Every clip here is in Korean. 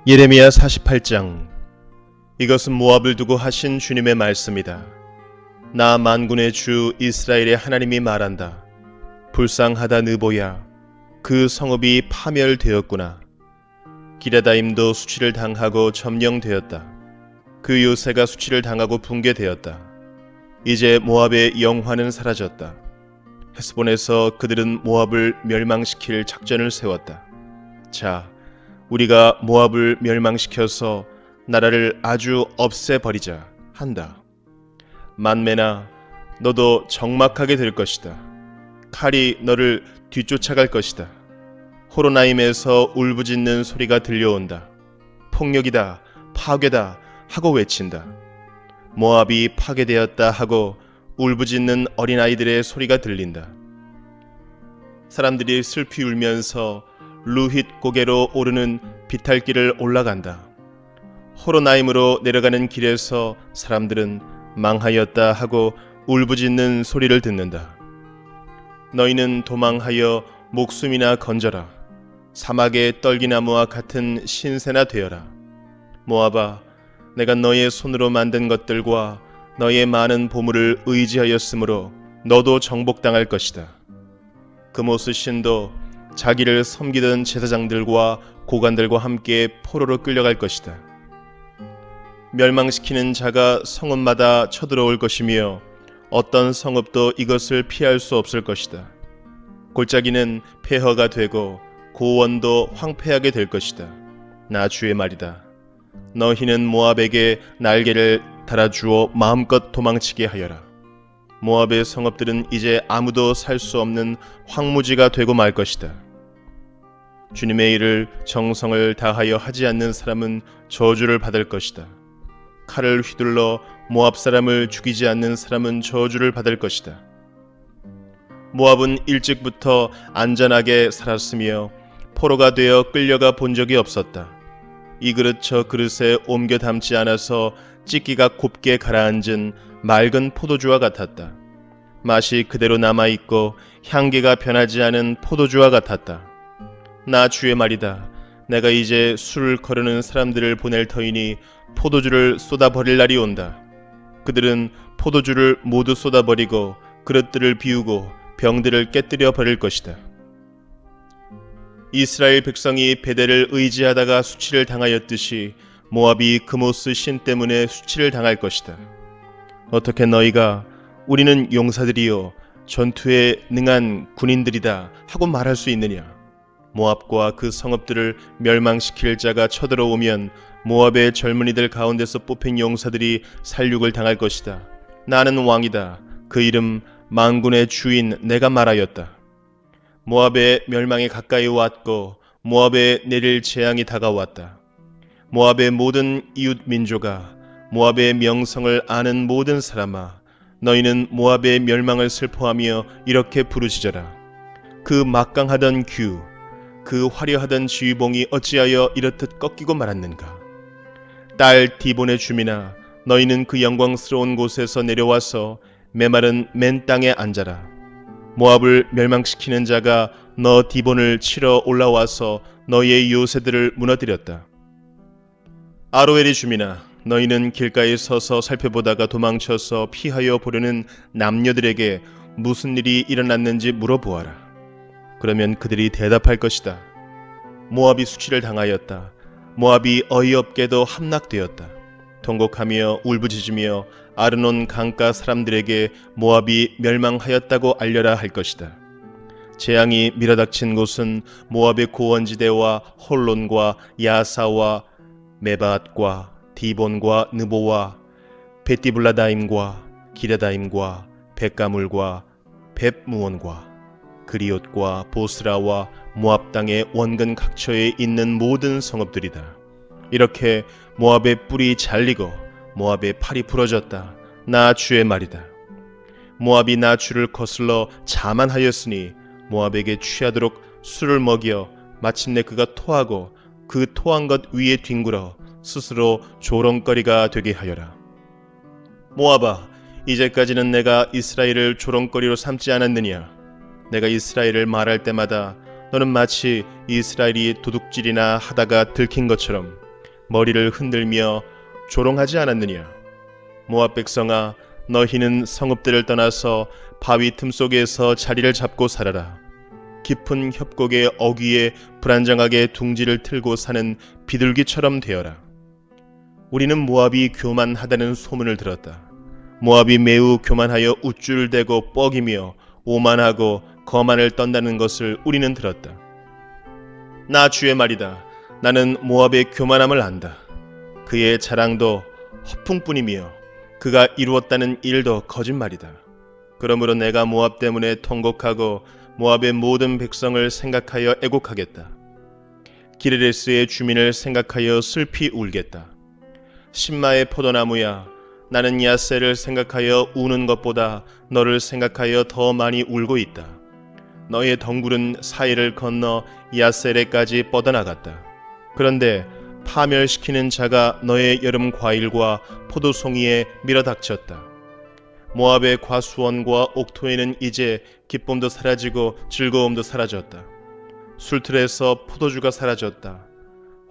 예레미야 48장. 이것은 모압을 두고 하신 주님의 말씀이다. 나 만군의 주 이스라엘의 하나님이 말한다. 불쌍하다 느보야, 그 성읍이 파멸되었구나. 기레다임도 수치를 당하고 점령되었다. 그 요새가 수치를 당하고 붕괴되었다. 이제 모압의 영화는 사라졌다. 헤스본에서 그들은 모압을 멸망시킬 작전을 세웠다. 자, 우리가 모압을 멸망시켜서 나라를 아주 없애버리자 한다. 만메나, 너도 적막하게 될 것이다. 칼이 너를 뒤쫓아갈 것이다. 호로나임에서 울부짖는 소리가 들려온다. 폭력이다, 파괴다 하고 외친다. 모압이 파괴되었다 하고 울부짖는 어린아이들의 소리가 들린다. 사람들이 슬피 울면서 루힛 고개로 오르는 비탈길을 올라간다. 호로나임으로 내려가는 길에서 사람들은 망하였다 하고 울부짖는 소리를 듣는다. 너희는 도망하여 목숨이나 건져라. 사막의 떨기나무와 같은 신세나 되어라. 모압아, 내가 너의 손으로 만든 것들과 너의 많은 보물을 의지하였으므로 너도 정복당할 것이다. 그모스 신도 자기를 섬기던 제사장들과 고관들과 함께 포로로 끌려갈 것이다. 멸망시키는 자가 성읍마다 쳐들어올 것이며 어떤 성읍도 이것을 피할 수 없을 것이다. 골짜기는 폐허가 되고 고원도 황폐하게 될 것이다. 나 주의 말이다. 너희는 모압에게 날개를 달아주어 마음껏 도망치게 하여라. 모압의 성읍들은 이제 아무도 살 수 없는 황무지가 되고 말 것이다. 주님의 일을 정성을 다하여 하지 않는 사람은 저주를 받을 것이다. 칼을 휘둘러 모압 사람을 죽이지 않는 사람은 저주를 받을 것이다. 모압은 일찍부터 안전하게 살았으며 포로가 되어 끌려가 본 적이 없었다. 이 그릇 저 그릇에 옮겨 담지 않아서 찢기가 곱게 가라앉은 맑은 포도주와 같았다. 맛이 그대로 남아있고 향기가 변하지 않은 포도주와 같았다. 나 주의 말이다. 내가 이제 술을 거르는 사람들을 보낼 터이니 포도주를 쏟아버릴 날이 온다. 그들은 포도주를 모두 쏟아버리고 그릇들을 비우고 병들을 깨뜨려 버릴 것이다. 이스라엘 백성이 베델을 의지하다가 수치를 당하였듯이 모압이 그모스 신 때문에 수치를 당할 것이다. 어떻게 너희가 우리는 용사들이요 전투에 능한 군인들이다 하고 말할 수 있느냐? 모압과 그 성읍들을 멸망시킬 자가 쳐들어오면 모압의 젊은이들 가운데서 뽑힌 용사들이 살육을 당할 것이다. 나는 왕이다. 그 이름 만군의 주인 내가 말하였다. 모압의 멸망이 가까이 왔고 모압에 내릴 재앙이 다가왔다. 모압의 모든 이웃 민족아, 모압의 명성을 아는 모든 사람아, 너희는 모압의 멸망을 슬퍼하며 이렇게 부르짖어라. 그 막강하던 규, 그 화려하던 지휘봉이 어찌하여 이렇듯 꺾이고 말았는가? 딸 디본의 주민아, 너희는 그 영광스러운 곳에서 내려와서 메마른 맨 땅에 앉아라. 모압을 멸망시키는 자가 너 디본을 치러 올라와서 너희의 요새들을 무너뜨렸다. 아로엘의 주민아, 너희는 길가에 서서 살펴보다가 도망쳐서 피하여 보려는 남녀들에게 무슨 일이 일어났는지 물어보아라. 그러면 그들이 대답할 것이다. 모압이 수치를 당하였다. 모압이 어이없게도 함락되었다. 통곡하며 울부짖으며 아르논 강가 사람들에게 모압이 멸망하였다고 알려라 할 것이다. 재앙이 밀어닥친 곳은 모압의 고원지대와 홀론과 야사와 메바앗과 디본과 느보와 베티블라다임과 기레다임과 벳가물과 벳무온과 그리옷과 보스라와 모압 땅의 원근 각처에 있는 모든 성읍들이다. 이렇게 모압의 뿔이 잘리고 모압의 팔이 부러졌다. 나 주의 말이다. 모압이 나 주를 거슬러 자만하였으니 모압에게 취하도록 술을 먹여 마침내 그가 토하고 그 토한 것 위에 뒹굴어 스스로 조롱거리가 되게 하여라. 모압아, 이제까지는 내가 이스라엘을 조롱거리로 삼지 않았느냐? 내가 이스라엘을 말할 때마다 너는 마치 이스라엘이 도둑질이나 하다가 들킨 것처럼 머리를 흔들며 조롱하지 않았느냐? 모압 백성아, 너희는 성읍들을 떠나서 바위 틈 속에서 자리를 잡고 살아라. 깊은 협곡의 어귀에 불안정하게 둥지를 틀고 사는 비둘기처럼 되어라. 우리는 모압이 교만하다는 소문을 들었다. 모압이 매우 교만하여 우쭐대고 뻐기며 오만하고 거만을 떤다는 것을 우리는 들었다. 나 주의 말이다. 나는 모압의 교만함을 안다. 그의 자랑도 허풍뿐이며 그가 이루었다는 일도 거짓말이다. 그러므로 내가 모압 때문에 통곡하고 모압의 모든 백성을 생각하여 애곡하겠다. 기르레스의 주민을 생각하여 슬피 울겠다. 신마의 포도나무야, 나는 야셀을 생각하여 우는 것보다 너를 생각하여 더 많이 울고 있다. 너의 덩굴은 사이를 건너 야셀에까지 뻗어나갔다. 그런데 파멸시키는 자가 너의 여름 과일과 포도송이에 밀어닥쳤다. 모압의 과수원과 옥토에는 이제 기쁨도 사라지고 즐거움도 사라졌다. 술틀에서 포도주가 사라졌다.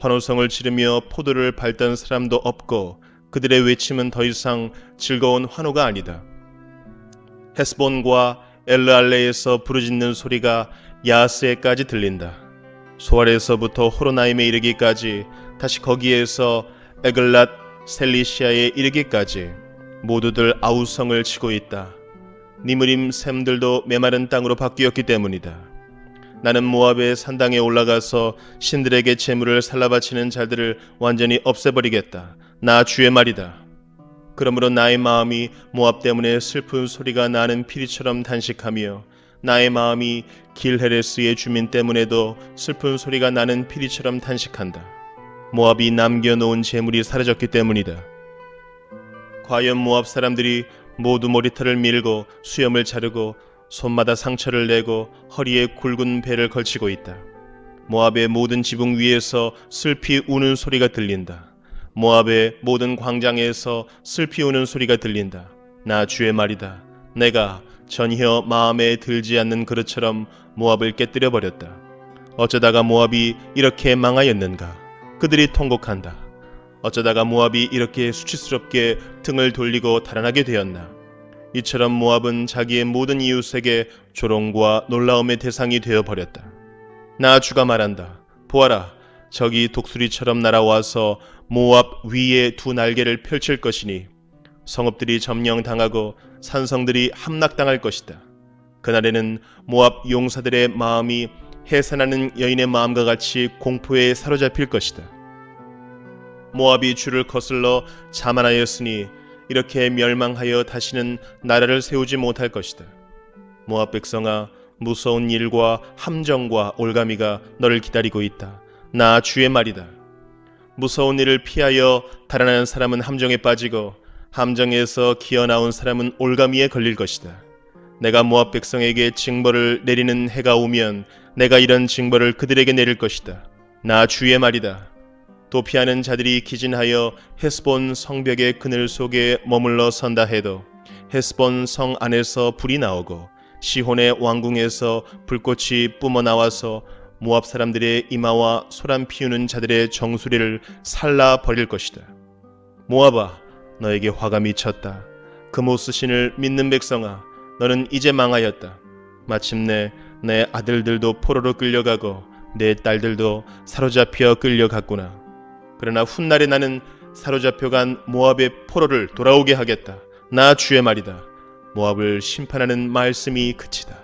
환호성을 지르며 포도를 밟던 사람도 없고 그들의 외침은 더 이상 즐거운 환호가 아니다. 헤스본과 엘르알레에서 부르짖는 소리가 야스에까지 들린다. 소알에서부터 호로나임에 이르기까지, 다시 거기에서 에글랏 셀리시아에 이르기까지 모두들 아우성을 치고 있다. 니므림 샘들도 메마른 땅으로 바뀌었기 때문이다. 나는 모압의 산당에 올라가서 신들에게 제물을 살라바치는 자들을 완전히 없애버리겠다. 나 주의 말이다. 그러므로 나의 마음이 모압 때문에 슬픈 소리가 나는 피리처럼 단식하며 나의 마음이 길헤레스의 주민 때문에도 슬픈 소리가 나는 피리처럼 단식한다. 모압이 남겨놓은 재물이 사라졌기 때문이다. 과연 모압 사람들이 모두 머리털을 밀고 수염을 자르고 손마다 상처를 내고 허리에 굵은 배를 걸치고 있다. 모압의 모든 지붕 위에서 슬피 우는 소리가 들린다. 모압의 모든 광장에서 슬피 우는 소리가 들린다. 나 주의 말이다. 내가 전혀 마음에 들지 않는 그릇처럼 모압을 깨뜨려 버렸다. 어쩌다가 모압이 이렇게 망하였는가? 그들이 통곡한다. 어쩌다가 모압이 이렇게 수치스럽게 등을 돌리고 달아나게 되었나? 이처럼 모압은 자기의 모든 이웃에게 조롱과 놀라움의 대상이 되어버렸다. 나 주가 말한다. 보아라, 적이 독수리처럼 날아와서 모압 위에 두 날개를 펼칠 것이니 성읍들이 점령당하고 산성들이 함락당할 것이다. 그날에는 모압 용사들의 마음이 해산하는 여인의 마음과 같이 공포에 사로잡힐 것이다. 모압이 주를 거슬러 자만하였으니 이렇게 멸망하여 다시는 나라를 세우지 못할 것이다. 모압 백성아, 무서운 일과 함정과 올가미가 너를 기다리고 있다. 나 주의 말이다. 무서운 일을 피하여 달아나는 사람은 함정에 빠지고 함정에서 기어나온 사람은 올가미에 걸릴 것이다. 내가 모압 백성에게 징벌을 내리는 해가 오면 내가 이런 징벌을 그들에게 내릴 것이다. 나 주의 말이다. 도피하는 자들이 기진하여 헤스본 성벽의 그늘 속에 머물러 선다 해도 헤스본 성 안에서 불이 나오고 시혼의 왕궁에서 불꽃이 뿜어 나와서 모압 사람들의 이마와 소란 피우는 자들의 정수리를 살라 버릴 것이다. 모압아, 너에게 화가 미쳤다. 그모스 신을 믿는 백성아, 너는 이제 망하였다. 마침내 내 아들들도 포로로 끌려가고 내 딸들도 사로잡혀 끌려갔구나. 그러나 훗날에 나는 사로잡혀간 모압의 포로를 돌아오게 하겠다. 나 주의 말이다. 모압을 심판하는 말씀이 그치다.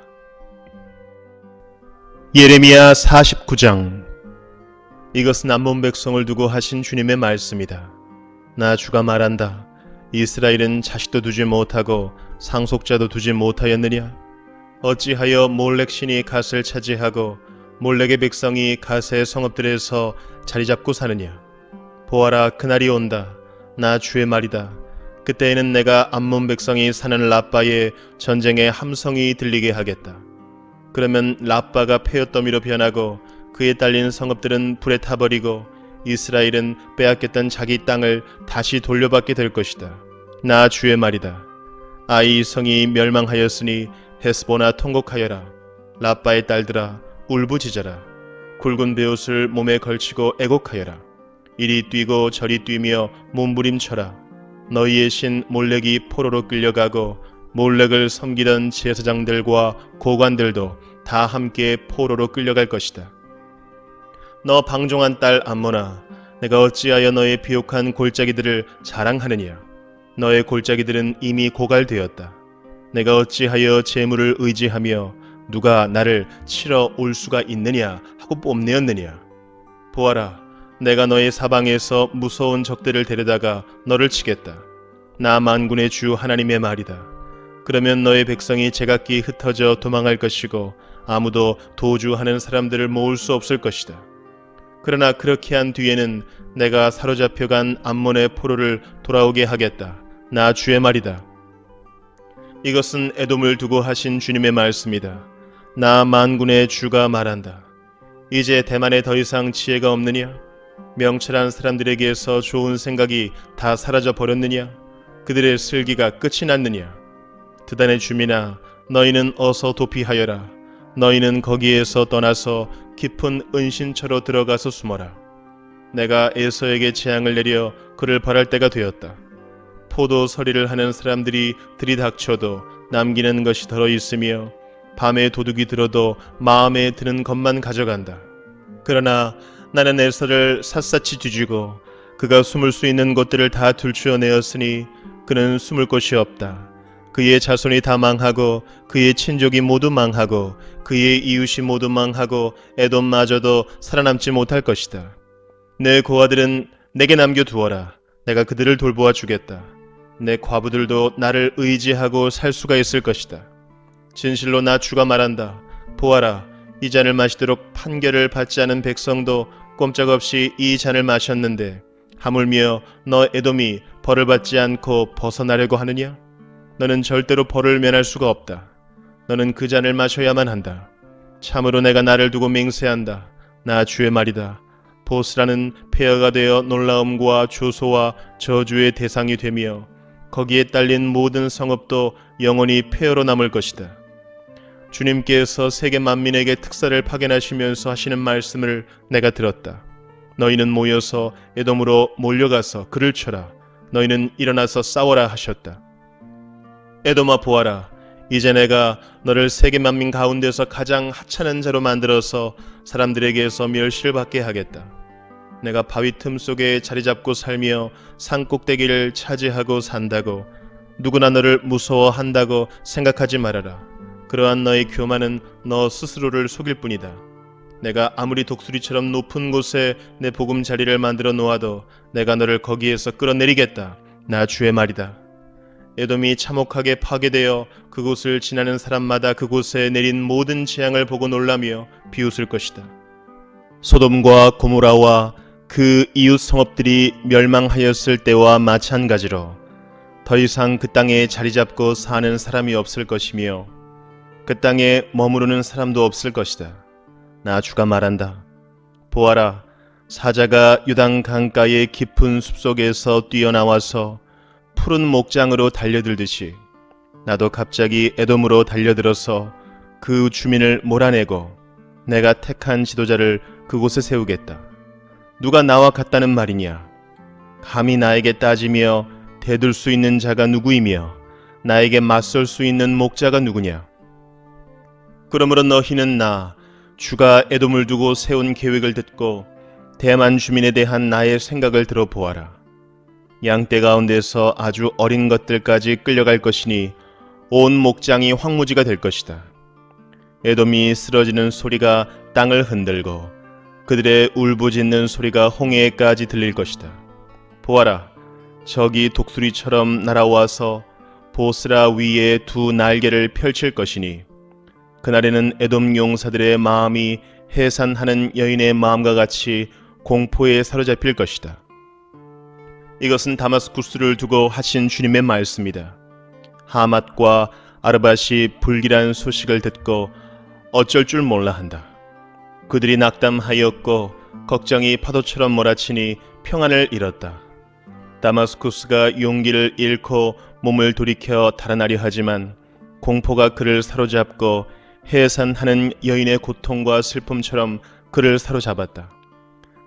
예레미야 49장. 이것은 남문 백성을 두고 하신 주님의 말씀이다. 나 주가 말한다. 이스라엘은 자식도 두지 못하고 상속자도 두지 못하였느냐? 어찌하여 몰렉 신이 갓을 차지하고 몰렉의 백성이 갓의 성읍들에서 자리 잡고 사느냐? 보아라, 그날이 온다. 나 주의 말이다. 그때에는 내가 암몬 백성이 사는 라빠에 전쟁의 함성이 들리게 하겠다. 그러면 라빠가 폐허더미로 변하고 그에 딸린 성읍들은 불에 타버리고 이스라엘은 빼앗겼던 자기 땅을 다시 돌려받게 될 것이다. 나 주의 말이다. 아이 성이 멸망하였으니 헤스보나 통곡하여라. 라빠의 딸들아, 울부짖어라. 굵은 베옷을 몸에 걸치고 애곡하여라. 이리 뛰고 저리 뛰며 몸부림쳐라. 너희의 신 몰렉이 포로로 끌려가고 몰렉을 섬기던 제사장들과 고관들도 다 함께 포로로 끌려갈 것이다. 너 방종한 딸 암몬아, 내가 어찌하여 너의 비옥한 골짜기들을 자랑하느냐? 너의 골짜기들은 이미 고갈되었다. 내가 어찌하여 재물을 의지하며 누가 나를 치러 올 수가 있느냐 하고 뽐내었느냐? 보아라, 내가 너의 사방에서 무서운 적들을 데려다가 너를 치겠다. 나 만군의 주 하나님의 말이다. 그러면 너의 백성이 제각기 흩어져 도망할 것이고 아무도 도주하는 사람들을 모을 수 없을 것이다. 그러나 그렇게 한 뒤에는 내가 사로잡혀간 암몬의 포로를 돌아오게 하겠다. 나 주의 말이다. 이것은 에돔을 두고 하신 주님의 말씀이다. 나 만군의 주가 말한다. 이제 대만에 더 이상 지혜가 없느냐? 명철한 사람들에게서 좋은 생각이 다 사라져 버렸느냐? 그들의 슬기가 끝이 났느냐? 드단의 주민아, 너희는 어서 도피하여라. 너희는 거기에서 떠나서 깊은 은신처로 들어가서 숨어라. 내가 에서에게 재앙을 내려 그를 벌할 때가 되었다. 포도 서리를 하는 사람들이 들이닥쳐도 남기는 것이 덜어 있으며 밤에 도둑이 들어도 마음에 드는 것만 가져간다. 그러나 나는 에서를 샅샅이 뒤지고 그가 숨을 수 있는 곳들을 다 들추어내었으니 그는 숨을 곳이 없다. 그의 자손이 다 망하고 그의 친족이 모두 망하고 그의 이웃이 모두 망하고 에돔마저도 살아남지 못할 것이다. 내 고아들은 내게 남겨두어라. 내가 그들을 돌보아 주겠다. 내 과부들도 나를 의지하고 살 수가 있을 것이다. 진실로 나 주가 말한다. 보아라, 이 잔을 마시도록 판결을 받지 않은 백성도 꼼짝없이 이 잔을 마셨는데 하물며 너 에돔이 벌을 받지 않고 벗어나려고 하느냐? 너는 절대로 벌을 면할 수가 없다. 너는 그 잔을 마셔야만 한다. 참으로 내가 나를 두고 맹세한다. 나 주의 말이다. 보스라는 폐허가 되어 놀라움과 조소와 저주의 대상이 되며 거기에 딸린 모든 성읍도 영원히 폐허로 남을 것이다. 주님께서 세계 만민에게 특사를 파견하시면서 하시는 말씀을 내가 들었다. 너희는 모여서 에돔으로 몰려가서 그를 쳐라. 너희는 일어나서 싸워라 하셨다. 에돔아 보아라. 이제 내가 너를 세계 만민 가운데서 가장 하찮은 자로 만들어서 사람들에게서 멸시를 받게 하겠다. 내가 바위 틈 속에 자리 잡고 살며 산 꼭대기를 차지하고 산다고 누구나 너를 무서워한다고 생각하지 말아라. 그러한 너의 교만은 너 스스로를 속일 뿐이다. 내가 아무리 독수리처럼 높은 곳에 내 보금자리를 만들어 놓아도 내가 너를 거기에서 끌어내리겠다. 나 주의 말이다. 에돔이 참혹하게 파괴되어 그곳을 지나는 사람마다 그곳에 내린 모든 재앙을 보고 놀라며 비웃을 것이다. 소돔과 고모라와 그 이웃 성읍들이 멸망하였을 때와 마찬가지로 더 이상 그 땅에 자리 잡고 사는 사람이 없을 것이며 그 땅에 머무르는 사람도 없을 것이다. 나 주가 말한다. 보아라, 사자가 유당 강가의 깊은 숲속에서 뛰어나와서 푸른 목장으로 달려들듯이 나도 갑자기 에돔으로 달려들어서 그 주민을 몰아내고 내가 택한 지도자를 그곳에 세우겠다. 누가 나와 같다는 말이냐? 감히 나에게 따지며 대들 수 있는 자가 누구이며 나에게 맞설 수 있는 목자가 누구냐? 그러므로 너희는 나 주가 에돔을 두고 세운 계획을 듣고 대만 주민에 대한 나의 생각을 들어보아라. 양떼 가운데서 아주 어린 것들까지 끌려갈 것이니 온 목장이 황무지가 될 것이다. 에돔이 쓰러지는 소리가 땅을 흔들고 그들의 울부짖는 소리가 홍해에까지 들릴 것이다. 보아라, 적이 독수리처럼 날아와서 보스라 위에 두 날개를 펼칠 것이니 그날에는 에돔 용사들의 마음이 해산하는 여인의 마음과 같이 공포에 사로잡힐 것이다. 이것은 다마스쿠스를 두고 하신 주님의 말씀이다. 하맛과 아르밧이 불길한 소식을 듣고 어쩔 줄 몰라 한다. 그들이 낙담하였고 걱정이 파도처럼 몰아치니 평안을 잃었다. 다마스쿠스가 용기를 잃고 몸을 돌이켜 달아나려 하지만 공포가 그를 사로잡고 해산하는 여인의 고통과 슬픔처럼 그를 사로잡았다.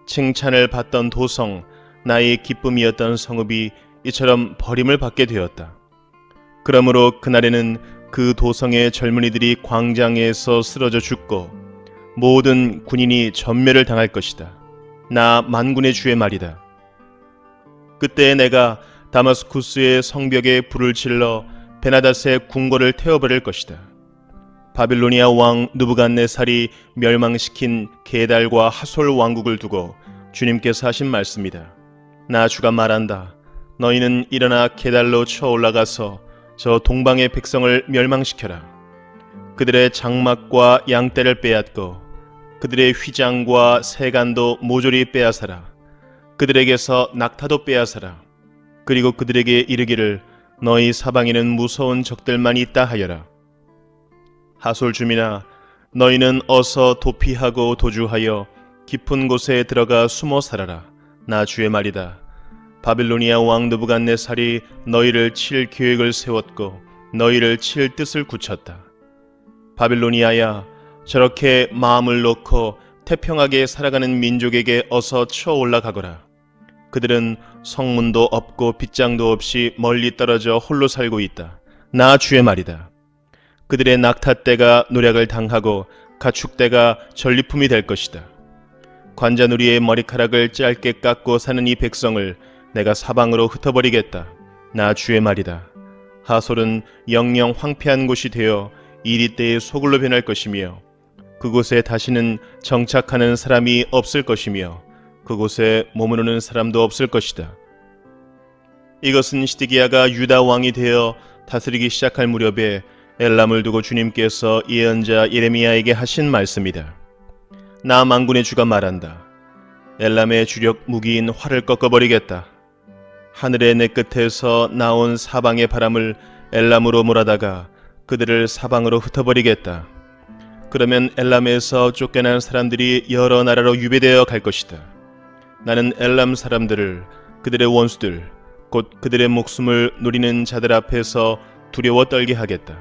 칭찬을 받던 도성, 나의 기쁨이었던 성읍이 이처럼 버림을 받게 되었다. 그러므로 그날에는 그 도성의 젊은이들이 광장에서 쓰러져 죽고 모든 군인이 전멸을 당할 것이다. 나 만군의 주의 말이다. 그때 내가 다마스쿠스의 성벽에 불을 질러 베나닷의 궁궐을 태워버릴 것이다. 바빌로니아 왕 느부갓네살이 멸망시킨 게달과 하솔 왕국을 두고 주님께서 하신 말씀이다. 나 주가 말한다. 너희는 일어나 게달로 쳐 올라가서 저 동방의 백성을 멸망시켜라. 그들의 장막과 양떼를 빼앗고 그들의 휘장과 세간도 모조리 빼앗아라. 그들에게서 낙타도 빼앗아라. 그리고 그들에게 이르기를 너희 사방에는 무서운 적들만 있다 하여라. 하솔 주민아, 너희는 어서 도피하고 도주하여 깊은 곳에 들어가 숨어 살아라. 나 주의 말이다. 바빌로니아 왕 느부갓네살이 너희를 칠 계획을 세웠고 너희를 칠 뜻을 굳혔다. 바빌로니아야, 저렇게 마음을 놓고 태평하게 살아가는 민족에게 어서 쳐 올라가거라. 그들은 성문도 없고 빗장도 없이 멀리 떨어져 홀로 살고 있다. 나 주의 말이다. 그들의 낙타떼가 노략을 당하고 가축떼가 전리품이 될 것이다. 관자놀이의 머리카락을 짧게 깎고 사는 이 백성을 내가 사방으로 흩어버리겠다. 나 주의 말이다. 하솔은 영영 황폐한 곳이 되어 이리떼의 소굴로 변할 것이며 그곳에 다시는 정착하는 사람이 없을 것이며 그곳에 머무르는 사람도 없을 것이다. 이것은 시드기야가 유다 왕이 되어 다스리기 시작할 무렵에 엘람을 두고 주님께서 예언자 예레미야에게 하신 말씀이다. 나 만군의 주가 말한다. 엘람의 주력 무기인 활을 꺾어버리겠다. 하늘의 내 끝에서 나온 사방의 바람을 엘람으로 몰아다가 그들을 사방으로 흩어버리겠다. 그러면 엘람에서 쫓겨난 사람들이 여러 나라로 유배되어 갈 것이다. 나는 엘람 사람들을 그들의 원수들 곧 그들의 목숨을 노리는 자들 앞에서 두려워 떨게 하겠다.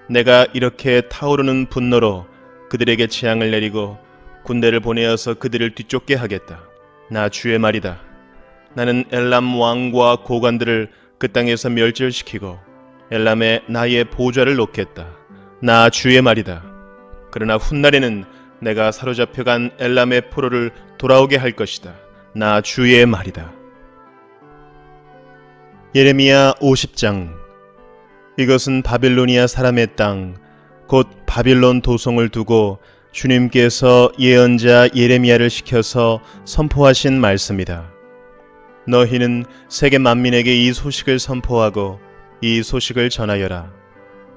내가 이렇게 타오르는 분노로 그들에게 재앙을 내리고 군대를 보내어서 그들을 뒤쫓게 하겠다. 나 주의 말이다. 나는 엘람 왕과 고관들을 그 땅에서 멸절시키고 엘람에 나의 보좌를 놓겠다. 나 주의 말이다. 그러나 훗날에는 내가 사로잡혀간 엘람의 포로를 돌아오게 할 것이다. 나 주의 말이다. 예레미야 50장. 이것은 바빌로니아 사람의 땅, 곧 바빌론 도성을 두고 주님께서 예언자 예레미야를 시켜서 선포하신 말씀이다. 너희는 세계 만민에게 이 소식을 선포하고 이 소식을 전하여라.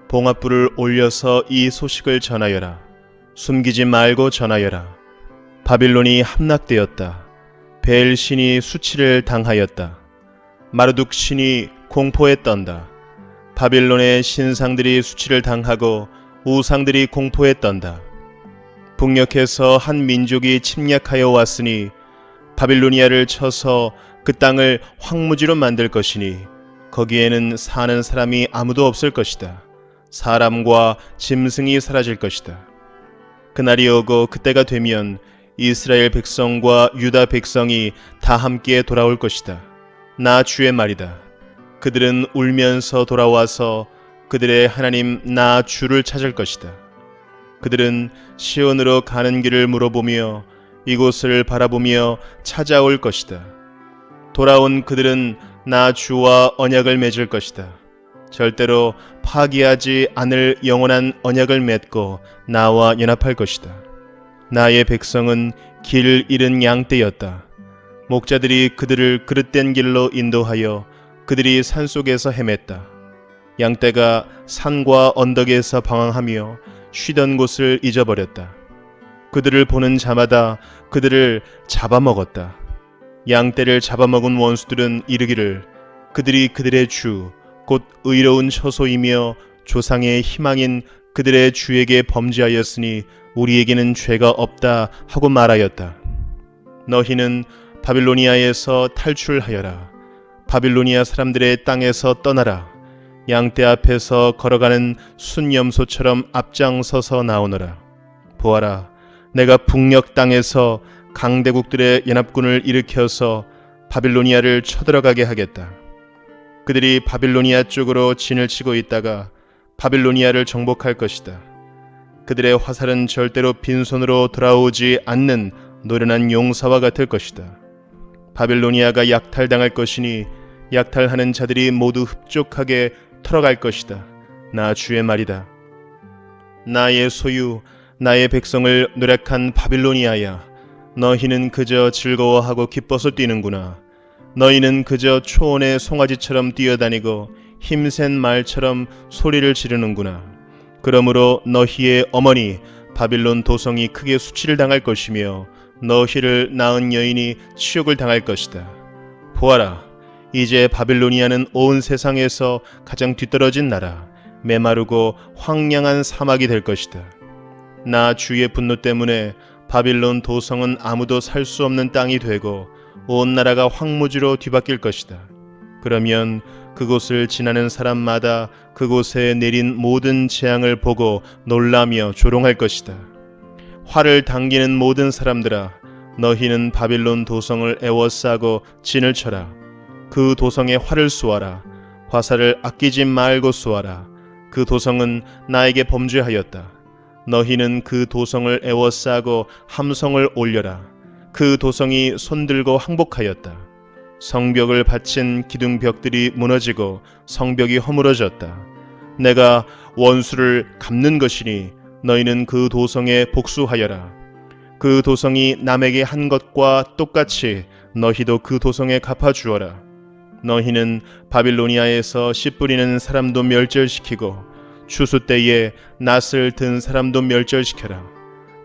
봉합불을 올려서 이 소식을 전하여라. 숨기지 말고 전하여라. 바빌론이 함락되었다. 벨 신이 수치를 당하였다. 마르둑 신이 공포에 떤다. 바빌론의 신상들이 수치를 당하고 우상들이 공포에 떤다. 북녘에서 한 민족이 침략하여 왔으니 바빌로니아를 쳐서 그 땅을 황무지로 만들 것이니 거기에는 사는 사람이 아무도 없을 것이다. 사람과 짐승이 사라질 것이다. 그날이 오고 그때가 되면 이스라엘 백성과 유다 백성이 다 함께 돌아올 것이다. 나 주의 말이다. 그들은 울면서 돌아와서 그들의 하나님 나 주를 찾을 것이다. 그들은 시온으로 가는 길을 물어보며 이곳을 바라보며 찾아올 것이다. 돌아온 그들은 나 주와 언약을 맺을 것이다. 절대로 파기하지 않을 영원한 언약을 맺고 나와 연합할 것이다. 나의 백성은 길 잃은 양떼였다. 목자들이 그들을 그릇된 길로 인도하여 그들이 산속에서 헤맸다. 양떼가 산과 언덕에서 방황하며 쉬던 곳을 잊어버렸다. 그들을 보는 자마다 그들을 잡아먹었다. 양떼를 잡아먹은 원수들은 이르기를 그들이 그들의 주 곧 의로운 처소이며 조상의 희망인 그들의 주에게 범죄하였으니 우리에게는 죄가 없다 하고 말하였다. 너희는 바빌로니아에서 탈출하여라. 바빌로니아 사람들의 땅에서 떠나라. 양떼 앞에서 걸어가는 순염소처럼 앞장서서 나오너라. 보아라, 내가 북녘 땅에서 강대국들의 연합군을 일으켜서 바빌로니아를 쳐들어가게 하겠다. 그들이 바빌로니아 쪽으로 진을 치고 있다가 바빌로니아를 정복할 것이다. 그들의 화살은 절대로 빈손으로 돌아오지 않는 노련한 용사와 같을 것이다. 바빌로니아가 약탈당할 것이니 약탈하는 자들이 모두 흡족하게 털어갈 것이다. 나 주의 말이다. 나의 소유, 나의 백성을 노력한 바빌로니아야, 너희는 그저 즐거워하고 기뻐서 뛰는구나. 너희는 그저 초원의 송아지처럼 뛰어다니고 힘센 말처럼 소리를 지르는구나. 그러므로 너희의 어머니 바빌론 도성이 크게 수치를 당할 것이며 너희를 낳은 여인이 치욕을 당할 것이다. 보아라, 이제 바빌로니아는 온 세상에서 가장 뒤떨어진 나라, 메마르고 황량한 사막이 될 것이다. 나 주의 분노 때문에 바빌론 도성은 아무도 살 수 없는 땅이 되고 온 나라가 황무지로 뒤바뀔 것이다. 그러면 그곳을 지나는 사람마다 그곳에 내린 모든 재앙을 보고 놀라며 조롱할 것이다. 활을 당기는 모든 사람들아, 너희는 바빌론 도성을 애워싸고 진을 쳐라. 그 도성에 활을 쏘아라. 화살을 아끼지 말고 쏘아라. 그 도성은 나에게 범죄하였다. 너희는 그 도성을 애워싸고 함성을 올려라. 그 도성이 손들고 항복하였다. 성벽을 받친 기둥벽들이 무너지고 성벽이 허물어졌다. 내가 원수를 갚는 것이니 너희는 그 도성에 복수하여라. 그 도성이 남에게 한 것과 똑같이 너희도 그 도성에 갚아주어라. 너희는 바빌로니아에서 씨 뿌리는 사람도 멸절시키고 추수 때에 낫을 든 사람도 멸절시켜라.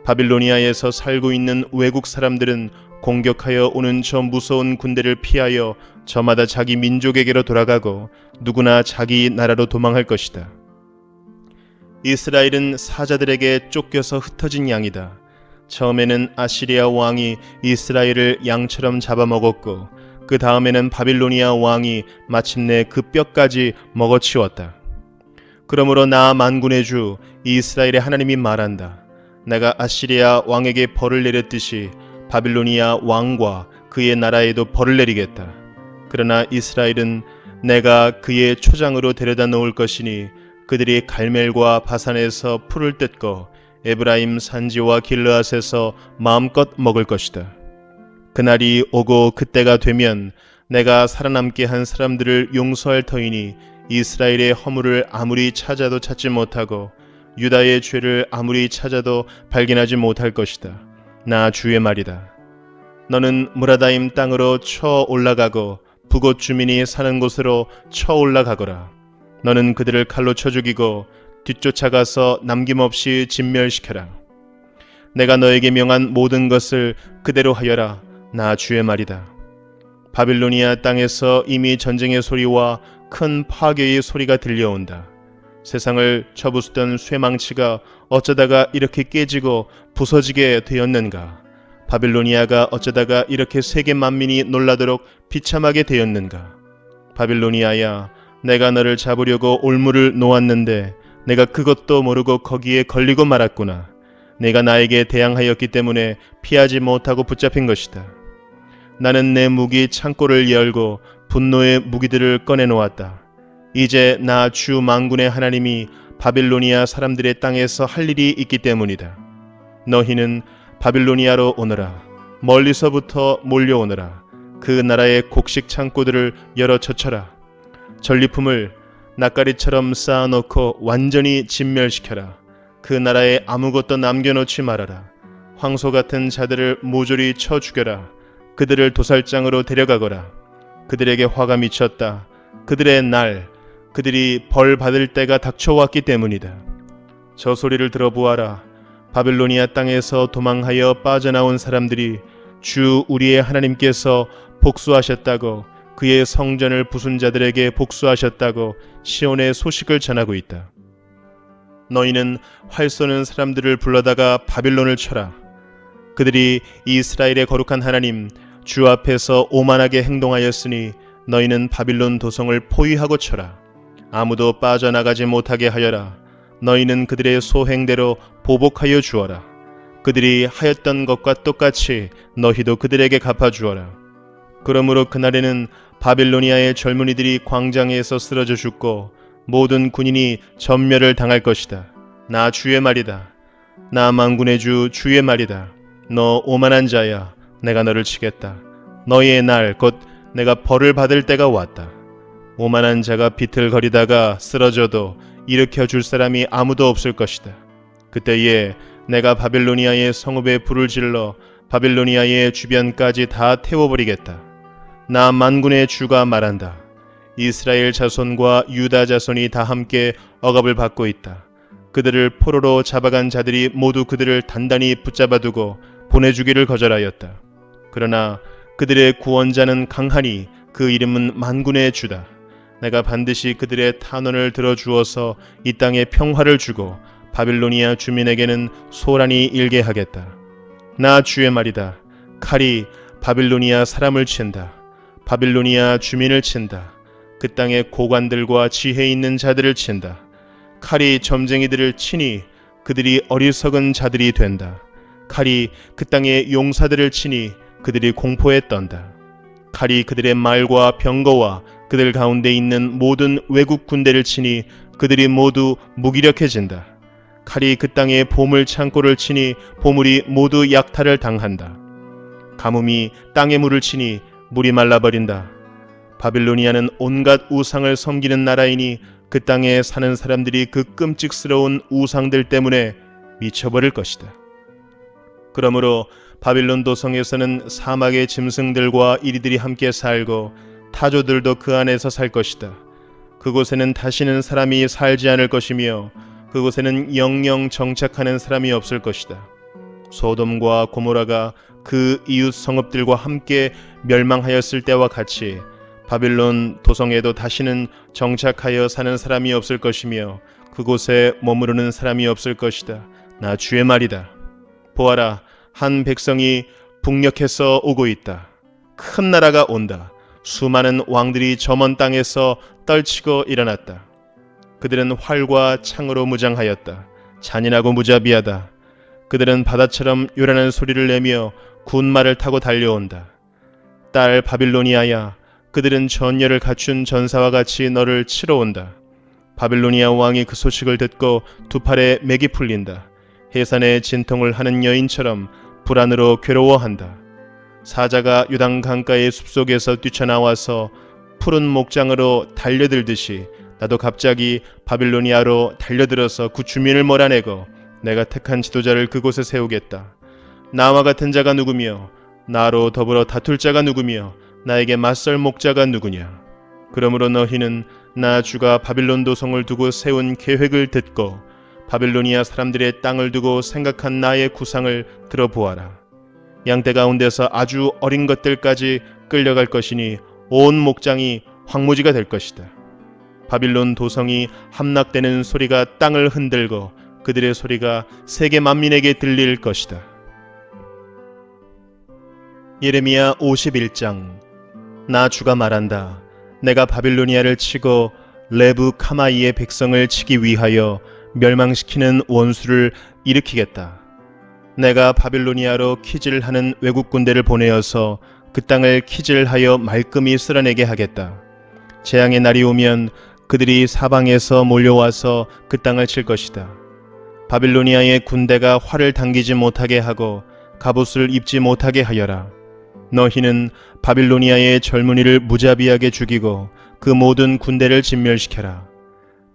바빌로니아에서 살고 있는 외국 사람들은 공격하여 오는 저 무서운 군대를 피하여 저마다 자기 민족에게로 돌아가고 누구나 자기 나라로 도망할 것이다. 이스라엘은 사자들에게 쫓겨서 흩어진 양이다. 처음에는 아시리아 왕이 이스라엘을 양처럼 잡아먹었고 그 다음에는 바빌로니아 왕이 마침내 그 뼈까지 먹어치웠다. 그러므로 나 만군의 주 이스라엘의 하나님이 말한다. 내가 아시리아 왕에게 벌을 내렸듯이 바빌로니아 왕과 그의 나라에도 벌을 내리겠다. 그러나 이스라엘은 내가 그의 초장으로 데려다 놓을 것이니 그들이 갈멜과 바산에서 풀을 뜯고 에브라임 산지와 길르앗에서 마음껏 먹을 것이다. 그날이 오고 그때가 되면 내가 살아남게 한 사람들을 용서할 터이니 이스라엘의 허물을 아무리 찾아도 찾지 못하고 유다의 죄를 아무리 찾아도 발견하지 못할 것이다. 나 주의 말이다. 너는 무라다임 땅으로 쳐 올라가고 북옷 주민이 사는 곳으로 쳐 올라가거라. 너는 그들을 칼로 쳐 죽이고 뒤쫓아가서 남김없이 진멸시켜라. 내가 너에게 명한 모든 것을 그대로 하여라. 나 주의 말이다. 바빌로니아 땅에서 이미 전쟁의 소리와 큰 파괴의 소리가 들려온다. 세상을 쳐부수던 쇠망치가 어쩌다가 이렇게 깨지고 부서지게 되었는가? 바빌로니아가 어쩌다가 이렇게 세계 만민이 놀라도록 비참하게 되었는가? 바빌로니아야, 내가 너를 잡으려고 올무를 놓았는데 내가 그것도 모르고 거기에 걸리고 말았구나. 내가 나에게 대항하였기 때문에 피하지 못하고 붙잡힌 것이다. 나는 내 무기 창고를 열고 분노의 무기들을 꺼내놓았다. 이제 나 주 만군의 하나님이 바빌로니아 사람들의 땅에서 할 일이 있기 때문이다. 너희는 바빌로니아로 오너라. 멀리서부터 몰려오너라. 그 나라의 곡식 창고들을 열어 젖혀라. 전리품을 낯가리처럼 쌓아놓고 완전히 진멸시켜라. 그 나라에 아무것도 남겨놓지 말아라. 황소 같은 자들을 모조리 쳐 죽여라. 그들을 도살장으로 데려가거라. 그들에게 화가 미쳤다. 그들의 날, 그들이 벌 받을 때가 닥쳐왔기 때문이다. 저 소리를 들어보아라. 바빌로니아 땅에서 도망하여 빠져나온 사람들이 주 우리의 하나님께서 복수하셨다고, 그의 성전을 부순 자들에게 복수하셨다고 시온의 소식을 전하고 있다. 너희는 활 쏘는 사람들을 불러다가 바빌론을 쳐라. 그들이 이스라엘의 거룩한 하나님 주 앞에서 오만하게 행동하였으니 너희는 바빌론 도성을 포위하고 쳐라. 아무도 빠져나가지 못하게 하여라. 너희는 그들의 소행대로 보복하여 주어라. 그들이 하였던 것과 똑같이 너희도 그들에게 갚아주어라. 그러므로 그날에는 바빌로니아의 젊은이들이 광장에서 쓰러져 죽고 모든 군인이 전멸을 당할 것이다. 나 주의 말이다. 나 만군의 주 주의 말이다. 너 오만한 자야, 내가 너를 치겠다. 너희의 날 곧 내가 벌을 받을 때가 왔다. 오만한 자가 비틀거리다가 쓰러져도 일으켜 줄 사람이 아무도 없을 것이다. 그때에 내가 바빌로니아의 성읍에 불을 질러 바빌로니아의 주변까지 다 태워버리겠다. 나 만군의 주가 말한다. 이스라엘 자손과 유다 자손이 다 함께 억압을 받고 있다. 그들을 포로로 잡아간 자들이 모두 그들을 단단히 붙잡아두고 보내주기를 거절하였다. 그러나 그들의 구원자는 강하니 그 이름은 만군의 주다. 내가 반드시 그들의 탄원을 들어주어서 이 땅에 평화를 주고 바빌로니아 주민에게는 소란이 일게 하겠다. 나 주의 말이다. 칼이 바빌로니아 사람을 친다. 바빌로니아 주민을 친다. 그 땅의 고관들과 지혜 있는 자들을 친다. 칼이 점쟁이들을 치니 그들이 어리석은 자들이 된다. 칼이 그 땅의 용사들을 치니 그들이 공포에 떤다. 칼이 그들의 말과 병거와 그들 가운데 있는 모든 외국 군대를 치니 그들이 모두 무기력해진다. 칼이 그 땅의 보물 창고를 치니 보물이 모두 약탈을 당한다. 가뭄이 땅의 물을 치니 물이 말라버린다. 바빌로니아는 온갖 우상을 섬기는 나라이니 그 땅에 사는 사람들이 그 끔찍스러운 우상들 때문에 미쳐버릴 것이다. 그러므로 바빌론 도성에서는 사막의 짐승들과 이리들이 함께 살고 타조들도 그 안에서 살 것이다. 그곳에는 다시는 사람이 살지 않을 것이며 그곳에는 영영 정착하는 사람이 없을 것이다. 소돔과 고모라가 그 이웃 성읍들과 함께 멸망하였을 때와 같이 바빌론 도성에도 다시는 정착하여 사는 사람이 없을 것이며 그곳에 머무르는 사람이 없을 것이다. 나 주의 말이다. 보아라, 한 백성이 북녘에서 오고 있다. 큰 나라가 온다. 수많은 왕들이 저 먼 땅에서 떨치고 일어났다. 그들은 활과 창으로 무장하였다. 잔인하고 무자비하다. 그들은 바다처럼 요란한 소리를 내며 군말을 타고 달려온다. 딸 바빌로니아야, 그들은 전열을 갖춘 전사와 같이 너를 치러 온다. 바빌로니아 왕이 그 소식을 듣고 두 팔에 맥이 풀린다. 해산에 진통을 하는 여인처럼 불안으로 괴로워한다. 사자가 요단 강가의 숲속에서 뛰쳐나와서 푸른 목장으로 달려들듯이 나도 갑자기 바빌로니아로 달려들어서 그 주민을 몰아내고 내가 택한 지도자를 그곳에 세우겠다. 나와 같은 자가 누구며 나로 더불어 다툴 자가 누구며 나에게 맞설 목자가 누구냐. 그러므로 너희는 나 주가 바빌론 도성을 두고 세운 계획을 듣고 바빌로니아 사람들의 땅을 두고 생각한 나의 구상을 들어보아라. 양떼 가운데서 아주 어린 것들까지 끌려갈 것이니 온 목장이 황무지가 될 것이다. 바빌론 도성이 함락되는 소리가 땅을 흔들고 그들의 소리가 세계 만민에게 들릴 것이다. 예레미야 51장. 나 주가 말한다. 내가 바빌로니아를 치고 레브 카마이의 백성을 치기 위하여 멸망시키는 원수를 일으키겠다. 내가 바빌로니아로 키질하는 외국 군대를 보내어서 그 땅을 키질하여 말끔히 쓸어내게 하겠다. 재앙의 날이 오면 그들이 사방에서 몰려와서 그 땅을 칠 것이다. 바빌로니아의 군대가 활을 당기지 못하게 하고 갑옷을 입지 못하게 하여라. 너희는 바빌로니아의 젊은이를 무자비하게 죽이고 그 모든 군대를 진멸시켜라.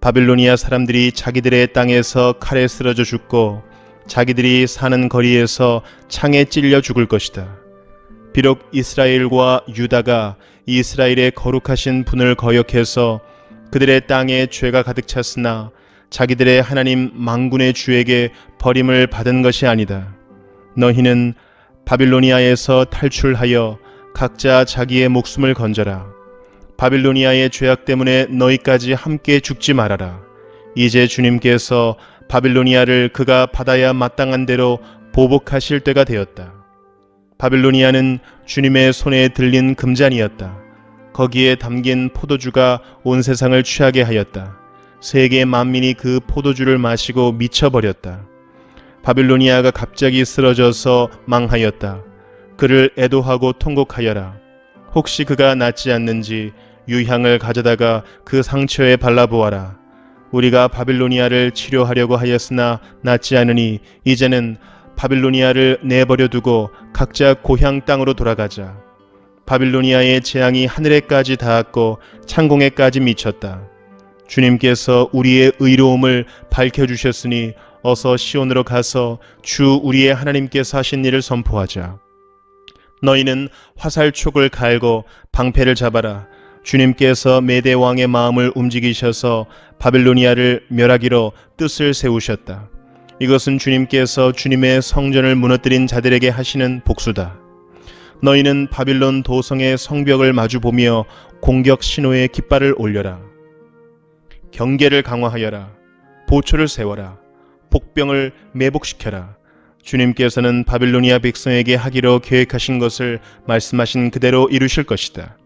바빌로니아 사람들이 자기들의 땅에서 칼에 쓰러져 죽고 자기들이 사는 거리에서 창에 찔려 죽을 것이다. 비록 이스라엘과 유다가 이스라엘의 거룩하신 분을 거역해서 그들의 땅에 죄가 가득 찼으나 자기들의 하나님 만군의 주에게 버림을 받은 것이 아니다. 너희는 바빌로니아에서 탈출하여 각자 자기의 목숨을 건져라. 바빌로니아의 죄악 때문에 너희까지 함께 죽지 말아라. 이제 주님께서 바빌로니아를 그가 받아야 마땅한 대로 보복하실 때가 되었다. 바빌로니아는 주님의 손에 들린 금잔이었다. 거기에 담긴 포도주가 온 세상을 취하게 하였다. 세계 만민이 그 포도주를 마시고 미쳐버렸다. 바빌로니아가 갑자기 쓰러져서 망하였다. 그를 애도하고 통곡하여라. 혹시 그가 낫지 않는지 유향을 가져다가 그 상처에 발라보아라. 우리가 바빌로니아를 치료하려고 하였으나 낫지 않으니 이제는 바빌로니아를 내버려 두고 각자 고향 땅으로 돌아가자. 바빌로니아의 재앙이 하늘에까지 닿았고 창공에까지 미쳤다. 주님께서 우리의 의로움을 밝혀주셨으니 어서 시온으로 가서 주 우리의 하나님께서 하신 일을 선포하자. 너희는 화살촉을 갈고 방패를 잡아라. 주님께서 메대 왕의 마음을 움직이셔서 바빌로니아를 멸하기로 뜻을 세우셨다. 이것은 주님께서 주님의 성전을 무너뜨린 자들에게 하시는 복수다. 너희는 바빌론 도성의 성벽을 마주보며 공격 신호의 깃발을 올려라. 경계를 강화하여라. 보초를 세워라. 복병을 매복시켜라. 주님께서는 바빌로니아 백성에게 하기로 계획하신 것을 말씀하신 그대로 이루실 것이다.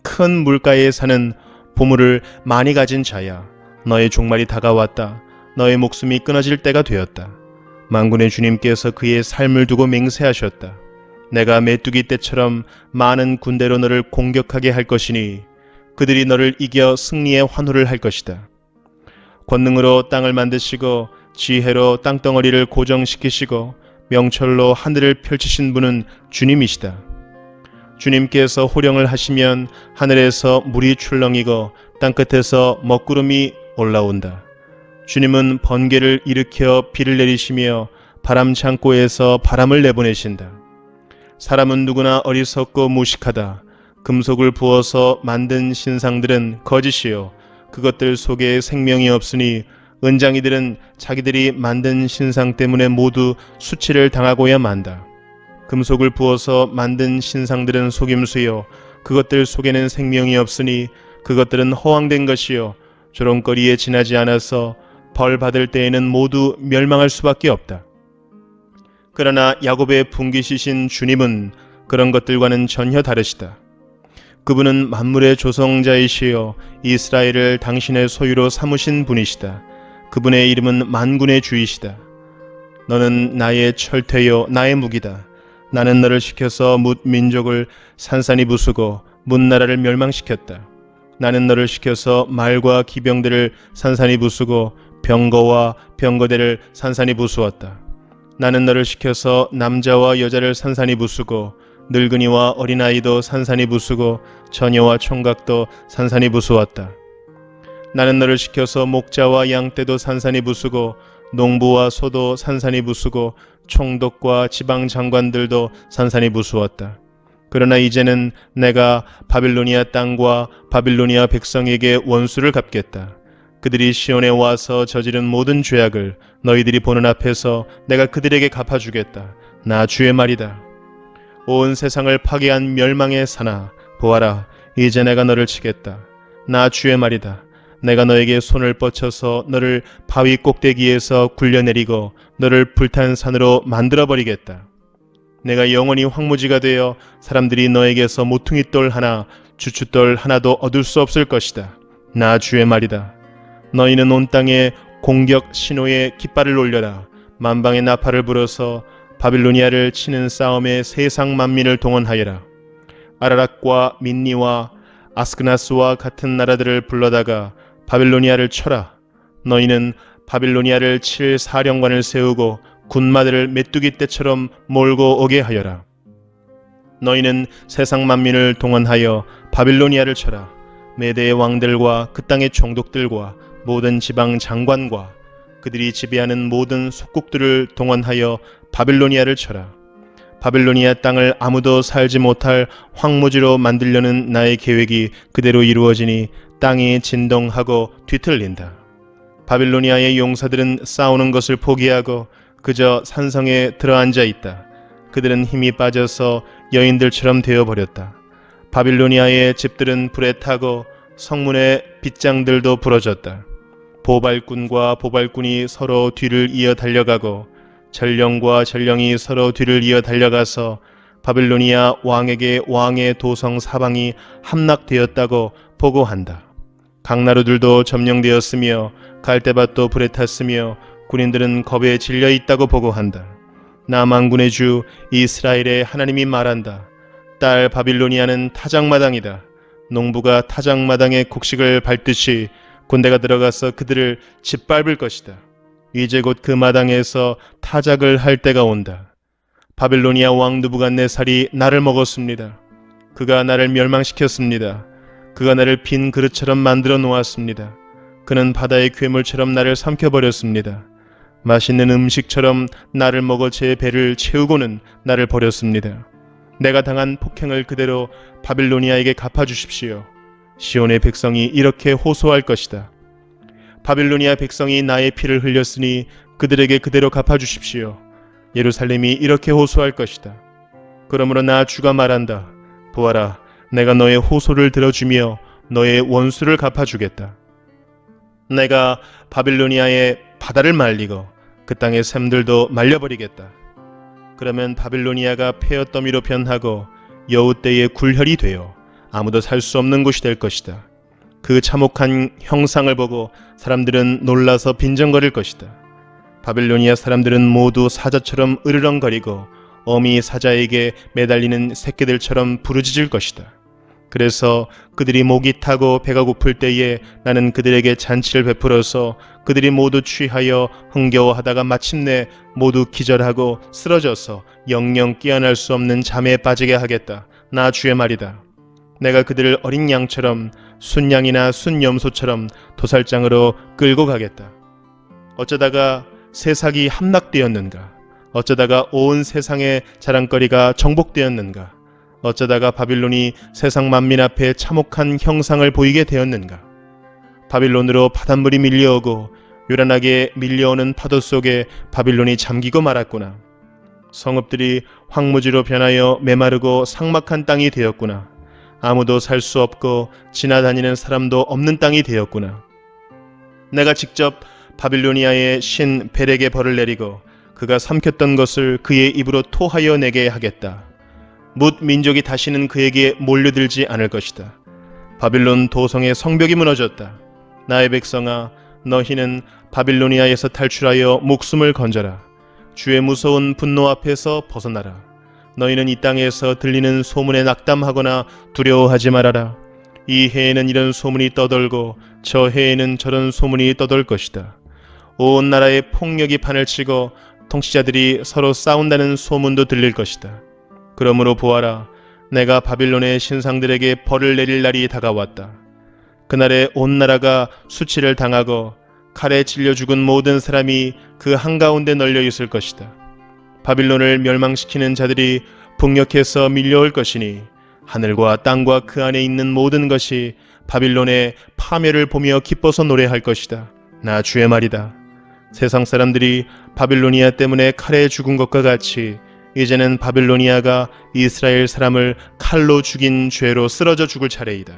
큰 물가에 사는 보물을 많이 가진 자야. 너의 종말이 다가왔다. 너의 목숨이 끊어질 때가 되었다. 만군의 주님께서 그의 삶을 두고 맹세하셨다. 내가 메뚜기 떼처럼 많은 군대로 너를 공격하게 할 것이니 그들이 너를 이겨 승리의 환호를 할 것이다. 권능으로 땅을 만드시고 지혜로 땅덩어리를 고정시키시고 명철로 하늘을 펼치신 분은 주님이시다. 주님께서 호령을 하시면 하늘에서 물이 출렁이고 땅끝에서 먹구름이 올라온다. 주님은 번개를 일으켜 비를 내리시며 바람 창고에서 바람을 내보내신다. 사람은 누구나 어리석고 무식하다. 금속을 부어서 만든 신상들은 거짓이요 그것들 속에 생명이 없으니 은장이들은 자기들이 만든 신상 때문에 모두 수치를 당하고야 만다. 금속을 부어서 만든 신상들은 속임수요 그것들 속에는 생명이 없으니 그것들은 허황된 것이요 조롱거리에 지나지 않아서 벌 받을 때에는 모두 멸망할 수밖에 없다. 그러나 야곱의 분깃이신 주님은 그런 것들과는 전혀 다르시다. 그분은 만물의 조성자이시여 이스라엘을 당신의 소유로 삼으신 분이시다. 그분의 이름은 만군의 주이시다. 너는 나의 철퇴요 나의 무기다. 나는 너를 시켜서 뭇 민족을 산산이 부수고 뭇 나라를 멸망시켰다. 나는 너를 시켜서 말과 기병들을 산산이 부수고 병거와 병거대를 산산이 부수었다. 나는 너를 시켜서 남자와 여자를 산산이 부수고 늙은이와 어린아이도 산산이 부수고 처녀와 총각도 산산이 부수었다. 나는 너를 시켜서 목자와 양떼도 산산이 부수고 농부와 소도 산산이 부수고 총독과 지방 장관들도 산산이 부수었다. 그러나 이제는 내가 바빌로니아 땅과 바빌로니아 백성에게 원수를 갚겠다. 그들이 시온에 와서 저지른 모든 죄악을 너희들이 보는 앞에서 내가 그들에게 갚아주겠다. 나 주의 말이다. 온 세상을 파괴한 멸망의 사나 보아라 이제 내가 너를 치겠다. 나 주의 말이다. 내가 너에게 손을 뻗쳐서 너를 바위 꼭대기에서 굴려내리고 너를 불탄 산으로 만들어버리겠다. 내가 영원히 황무지가 되어 사람들이 너에게서 모퉁이돌 하나 주춧돌 하나도 얻을 수 없을 것이다. 나 주의 말이다. 너희는 온 땅에 공격 신호의 깃발을 올려라. 만방의 나팔을 불어서 바빌로니아를 치는 싸움에 세상 만민을 동원하여라. 아라락과 민니와 아스크나스와 같은 나라들을 불러다가 바빌로니아를 쳐라. 너희는 바빌로니아를 칠 사령관을 세우고 군마들을 메뚜기 떼처럼 몰고 오게 하여라. 너희는 세상 만민을 동원하여 바빌로니아를 쳐라. 메대의 왕들과 그 땅의 총독들과 모든 지방 장관과 그들이 지배하는 모든 속국들을 동원하여 바빌로니아를 쳐라. 바빌로니아 땅을 아무도 살지 못할 황무지로 만들려는 나의 계획이 그대로 이루어지니 땅이 진동하고 뒤틀린다. 바빌로니아의 용사들은 싸우는 것을 포기하고 그저 산성에 들어앉아 있다. 그들은 힘이 빠져서 여인들처럼 되어버렸다. 바빌로니아의 집들은 불에 타고 성문의 빗장들도 부러졌다. 보발꾼과 보발꾼이 서로 뒤를 이어 달려가고 전령과 전령이 서로 뒤를 이어 달려가서 바빌로니아 왕에게 왕의 도성 사방이 함락되었다고 보고한다. 강나루들도 점령되었으며 갈대밭도 불에 탔으며 군인들은 겁에 질려 있다고 보고한다. 나 만군의 주 이스라엘의 하나님이 말한다. 딸 바빌로니아는 타작마당이다. 농부가 타작마당에 곡식을 밟듯이 군대가 들어가서 그들을 짓밟을 것이다. 이제 곧 그 마당에서 타작을 할 때가 온다. 바빌로니아 왕 느부갓네살이 나를 먹었습니다. 그가 나를 멸망시켰습니다. 그가 나를 빈 그릇처럼 만들어 놓았습니다. 그는 바다의 괴물처럼 나를 삼켜버렸습니다. 맛있는 음식처럼 나를 먹어 제 배를 채우고는 나를 버렸습니다. 내가 당한 폭행을 그대로 바빌로니아에게 갚아주십시오. 시온의 백성이 이렇게 호소할 것이다. 바빌로니아 백성이 나의 피를 흘렸으니 그들에게 그대로 갚아주십시오. 예루살렘이 이렇게 호소할 것이다. 그러므로 나 주가 말한다. 보아라, 내가 너의 호소를 들어주며 너의 원수를 갚아주겠다. 내가 바빌로니아의 바다를 말리고 그 땅의 샘들도 말려버리겠다. 그러면 바빌로니아가 폐허더미로 변하고 여우 떼의 굴혈이 되어 아무도 살 수 없는 곳이 될 것이다. 그 참혹한 형상을 보고 사람들은 놀라서 빈정거릴 것이다. 바빌로니아 사람들은 모두 사자처럼 으르렁거리고 어미 사자에게 매달리는 새끼들처럼 부르짖을 것이다. 그래서 그들이 목이 타고 배가 고플 때에 나는 그들에게 잔치를 베풀어서 그들이 모두 취하여 흥겨워하다가 마침내 모두 기절하고 쓰러져서 영영 깨어날 수 없는 잠에 빠지게 하겠다. 나 주의 말이다. 내가 그들을 어린 양처럼 순양이나 순염소처럼 도살장으로 끌고 가겠다. 어쩌다가 세상이 함락되었는가? 어쩌다가 온 세상의 자랑거리가 정복되었는가? 어쩌다가 바빌론이 세상 만민 앞에 참혹한 형상을 보이게 되었는가? 바빌론으로 바닷물이 밀려오고 요란하게 밀려오는 파도 속에 바빌론이 잠기고 말았구나. 성읍들이 황무지로 변하여 메마르고 삭막한 땅이 되었구나. 아무도 살 수 없고 지나다니는 사람도 없는 땅이 되었구나. 내가 직접 바빌로니아의 신 벨에게 벌을 내리고 그가 삼켰던 것을 그의 입으로 토하여 내게 하겠다. 뭇 민족이 다시는 그에게 몰려들지 않을 것이다. 바빌론 도성의 성벽이 무너졌다. 나의 백성아, 너희는 바빌로니아에서 탈출하여 목숨을 건져라. 주의 무서운 분노 앞에서 벗어나라. 너희는 이 땅에서 들리는 소문에 낙담하거나 두려워하지 말아라. 이 해에는 이런 소문이 떠돌고 저 해에는 저런 소문이 떠돌 것이다. 온 나라에 폭력이 판을 치고 통치자들이 서로 싸운다는 소문도 들릴 것이다. 그러므로 보아라, 내가 바빌론의 신상들에게 벌을 내릴 날이 다가왔다. 그날에 온 나라가 수치를 당하고 칼에 찔려 죽은 모든 사람이 그 한가운데 널려 있을 것이다. 바빌론을 멸망시키는 자들이 북녘에서 밀려올 것이니 하늘과 땅과 그 안에 있는 모든 것이 바빌론의 파멸을 보며 기뻐서 노래할 것이다. 나 주의 말이다. 세상 사람들이 바빌로니아 때문에 칼에 죽은 것과 같이 이제는 바빌로니아가 이스라엘 사람을 칼로 죽인 죄로 쓰러져 죽을 차례이다.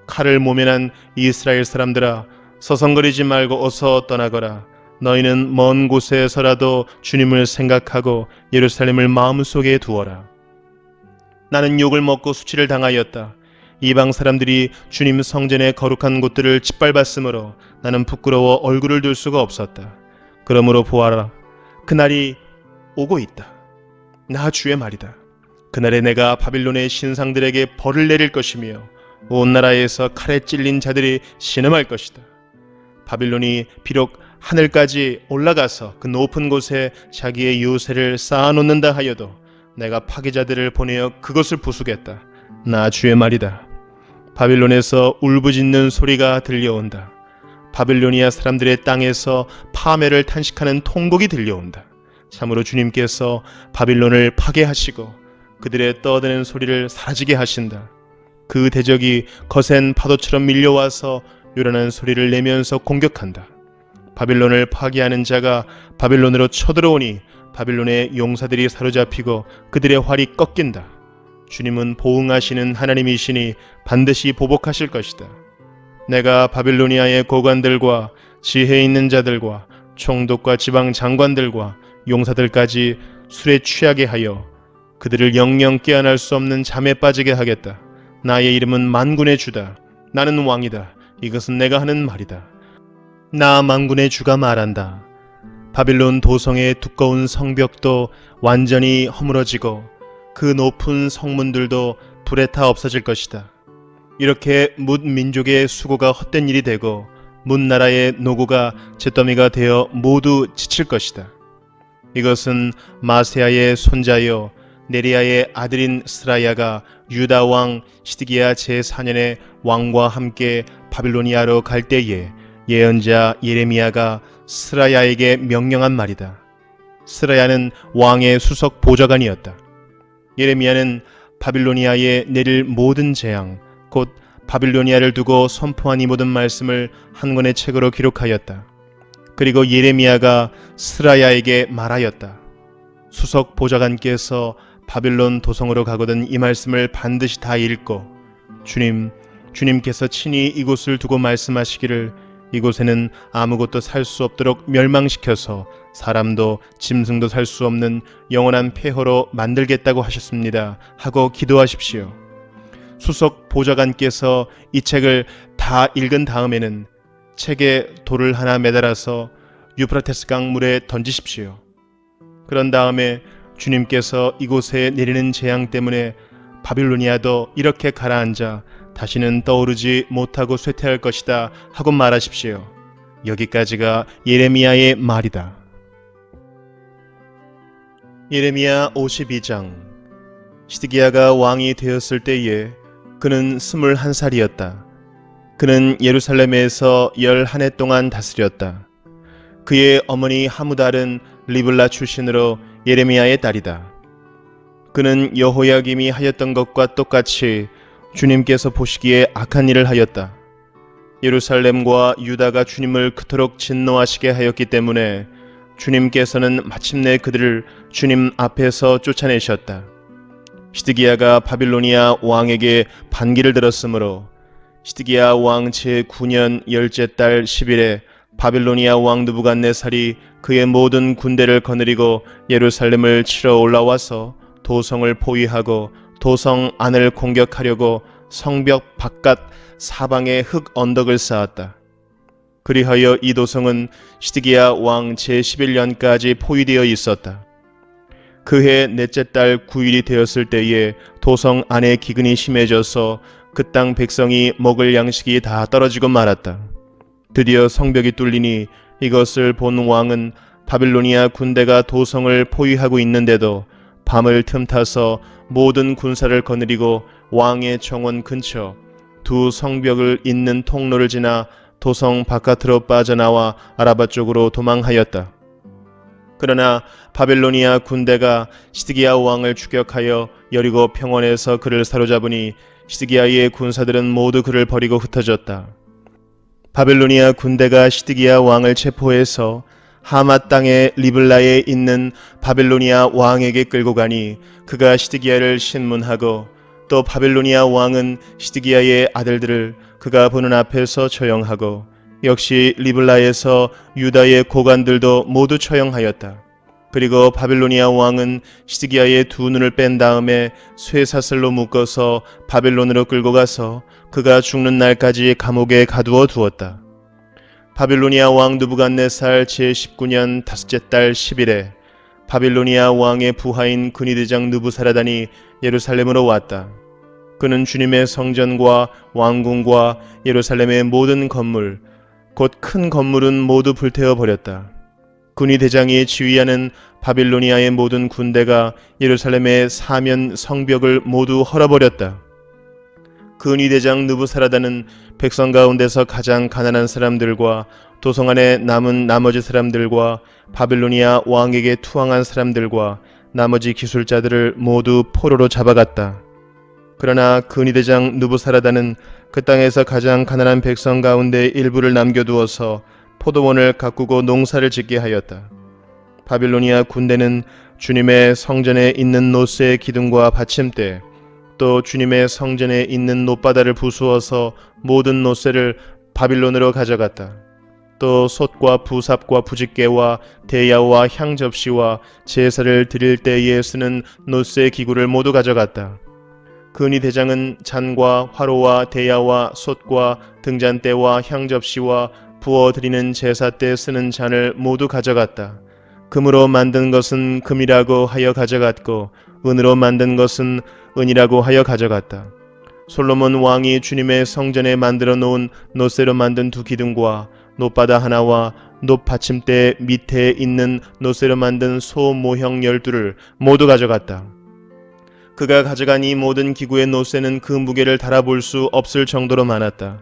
칼을 모면한 이스라엘 사람들아, 서성거리지 말고 어서 떠나거라. 너희는 먼 곳에서라도 주님을 생각하고 예루살렘을 마음속에 두어라. 나는 욕을 먹고 수치를 당하였다. 이방 사람들이 주님 성전의 거룩한 곳들을 짓밟았으므로 나는 부끄러워 얼굴을 들 수가 없었다. 그러므로 보아라, 그날이 오고 있다. 나 주의 말이다. 그날에 내가 바빌론의 신상들에게 벌을 내릴 것이며 온 나라에서 칼에 찔린 자들이 신음할 것이다. 바빌론이 비록 하늘까지 올라가서 그 높은 곳에 자기의 요새를 쌓아놓는다 하여도 내가 파괴자들을 보내어 그것을 부수겠다. 나 주의 말이다. 바빌론에서 울부짖는 소리가 들려온다. 바빌로니아 사람들의 땅에서 파멸을 탄식하는 통곡이 들려온다. 참으로 주님께서 바빌론을 파괴하시고 그들의 떠드는 소리를 사라지게 하신다. 그 대적이 거센 파도처럼 밀려와서 요란한 소리를 내면서 공격한다. 바빌론을 파괴하는 자가 바빌론으로 쳐들어오니 바빌론의 용사들이 사로잡히고 그들의 활이 꺾인다. 주님은 보응하시는 하나님이시니 반드시 보복하실 것이다. 내가 바빌로니아의 고관들과 지혜 있는 자들과 총독과 지방 장관들과 용사들까지 술에 취하게 하여 그들을 영영 깨어날 수 없는 잠에 빠지게 하겠다. 나의 이름은 만군의 주다. 나는 왕이다. 이것은 내가 하는 말이다. 나 만군의 주가 말한다. 바빌론 도성의 두꺼운 성벽도 완전히 허물어지고 그 높은 성문들도 불에 타 없어질 것이다. 이렇게 뭇 민족의 수고가 헛된 일이 되고 뭇 나라의 노고가 잿더미가 되어 모두 지칠 것이다. 이것은 마세아의 손자여 네리아의 아들인 스라야가 유다 왕 시드기야 제4년에 왕과 함께 바빌로니아로 갈 때에 예언자 예레미야가 스라야에게 명령한 말이다. 스라야는 왕의 수석 보좌관이었다. 예레미야는 바빌로니아에 내릴 모든 재앙, 곧 바빌로니아를 두고 선포한 이 모든 말씀을 한 권의 책으로 기록하였다. 그리고 예레미야가 스라야에게 말하였다. 수석 보좌관께서 바빌론 도성으로 가거든 이 말씀을 반드시 다 읽고 주님께서 친히 이곳을 두고 말씀하시기를 이곳에는 아무것도 살 수 없도록 멸망시켜서 사람도 짐승도 살 수 없는 영원한 폐허로 만들겠다고 하셨습니다 하고 기도하십시오. 수석 보좌관께서 이 책을 다 읽은 다음에는 책에 돌을 하나 매달아서 유프라테스 강물에 던지십시오. 그런 다음에 주님께서 이곳에 내리는 재앙 때문에 바빌로니아도 이렇게 가라앉아 다시는 떠오르지 못하고 쇠퇴할 것이다 하고 말하십시오. 여기까지가 예레미야의 말이다. 예레미야 52장. 시드기야가 왕이 되었을 때에 그는 21살이었다. 그는 예루살렘에서 11해 동안 다스렸다. 그의 어머니 하무달은 리블라 출신으로 예레미야의 딸이다. 그는 여호야김이 하였던 것과 똑같이 주님께서 보시기에 악한 일을 하였다. 예루살렘과 유다가 주님을 그토록 진노하시게 하였기 때문에 주님께서는 마침내 그들을 주님 앞에서 쫓아내셨다. 시드기야가 바빌로니아 왕에게 반기를 들었으므로 시드기야 왕 제9년 열째 달 10일에 바빌로니아 왕 느부갓네살이 그의 모든 군대를 거느리고 예루살렘을 치러 올라와서 도성을 포위하고 도성 안을 공격하려고 성벽 바깥 사방에 흙 언덕을 쌓았다. 그리하여 이 도성은 시드기야 왕 제11년까지 포위되어 있었다. 그해 넷째 달 9일이 되었을 때에 도성 안에 기근이 심해져서 그 땅 백성이 먹을 양식이 다 떨어지고 말았다. 드디어 성벽이 뚫리니 이것을 본 왕은 바빌로니아 군대가 도성을 포위하고 있는데도 밤을 틈타서 모든 군사를 거느리고 왕의 정원 근처 두 성벽을 잇는 통로를 지나 도성 바깥으로 빠져나와 아라바 쪽으로 도망하였다. 그러나 바빌로니아 군대가 시드기야 왕을 추격하여 여리고 평원에서 그를 사로잡으니 시드기야의 군사들은 모두 그를 버리고 흩어졌다. 바빌로니아 군대가 시드기야 왕을 체포해서 하맛 땅의 리블라에 있는 바빌로니아 왕에게 끌고 가니 그가 시드기야를 신문하고 또 바빌로니아 왕은 시드기야의 아들들을 그가 보는 앞에서 처형하고 역시 리블라에서 유다의 고관들도 모두 처형하였다. 그리고 바빌로니아 왕은 시드기야의 두 눈을 뺀 다음에 쇠사슬로 묶어서 바빌론으로 끌고 가서 그가 죽는 날까지 감옥에 가두어 두었다. 바빌로니아 왕 느부갓네살 제19년 다섯째 달 10일에 바빌로니아 왕의 부하인 근위대장 느부사라단이 예루살렘으로 왔다. 그는 주님의 성전과 왕궁과 예루살렘의 모든 건물, 곧 큰 건물은 모두 불태워 버렸다. 근위대장이 지휘하는 바빌로니아의 모든 군대가 예루살렘의 사면 성벽을 모두 헐어버렸다. 근위대장 느부사라단은 백성 가운데서 가장 가난한 사람들과 도성 안에 남은 나머지 사람들과 바빌로니아 왕에게 투항한 사람들과 나머지 기술자들을 모두 포로로 잡아갔다. 그러나 근위대장 느부사라단은 그 땅에서 가장 가난한 백성 가운데 일부를 남겨두어서 포도원을 가꾸고 농사를 짓게 하였다. 바빌로니아 군대는 주님의 성전에 있는 노스의 기둥과 받침대, 또 주님의 성전에 있는 놋바다를 부수어서 모든 놋새를 바빌론으로 가져갔다. 또 솥과 부삽과 부집개와 대야와 향접시와 제사를 드릴 때에 쓰는 놋새 기구를 모두 가져갔다. 근위대장은 잔과 화로와 대야와 솥과 등잔대와 향접시와 부어드리는 제사 때 쓰는 잔을 모두 가져갔다. 금으로 만든 것은 금이라고 하여 가져갔고 은으로 만든 것은 은이라고 하여 가져갔다. 솔로몬 왕이 주님의 성전에 만들어 놓은 놋쇠로 만든 두 기둥과 놋바다 하나와 놋 받침대 밑에 있는 놋쇠로 만든 소 모형 12를 모두 가져갔다. 그가 가져간 이 모든 기구의 놋쇠는 그 무게를 달아볼 수 없을 정도로 많았다.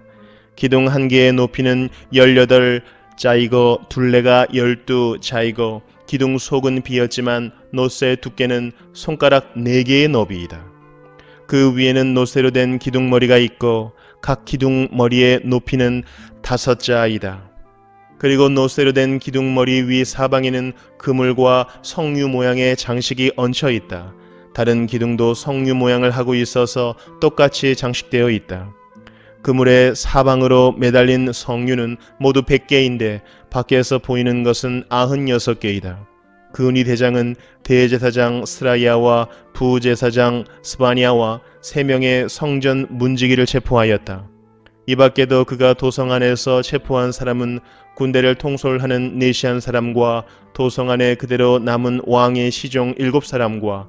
기둥 한 개의 높이는 18자이고 둘레가 12자이고 기둥 속은 비었지만 놋쇠 두께는 손가락 4개의 너비이다. 그 위에는 놋쇠로 된 기둥머리가 있고 각 기둥머리의 높이는 5자이다. 그리고 놋쇠로 된 기둥머리 위 사방에는 그물과 성류 모양의 장식이 얹혀 있다. 다른 기둥도 성류 모양을 하고 있어서 똑같이 장식되어 있다. 그물의 사방으로 매달린 성류는 모두 100개인데 밖에서 보이는 것은 96개이다. 그 은희 대장은 대제사장 스라야와 부제사장 스바냐와 3명의 성전 문지기를 체포하였다. 이 밖에도 그가 도성 안에서 체포한 사람은 군대를 통솔하는 네시안 사람과 도성 안에 그대로 남은 왕의 시종 7사람과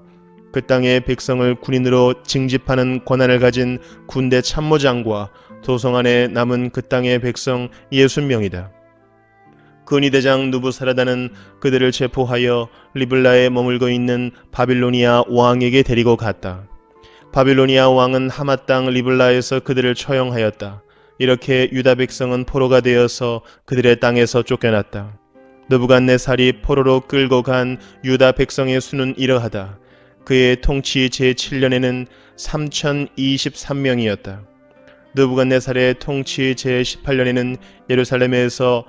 그 땅의 백성을 군인으로 징집하는 권한을 가진 군대 참모장과 도성 안에 남은 그 땅의 백성 60명이다. 근위대장 누부사라다는 그들을 체포하여 리블라에 머물고 있는 바빌로니아 왕에게 데리고 갔다. 바빌로니아 왕은 하마 땅 리블라에서 그들을 처형하였다. 이렇게 유다 백성은 포로가 되어서 그들의 땅에서 쫓겨났다. 느부갓네살이 포로로 끌고 간 유다 백성의 수는 이러하다. 그의 통치 제7년에는 3023명이었다. 느부갓네살의 통치 제18년에는 예루살렘에서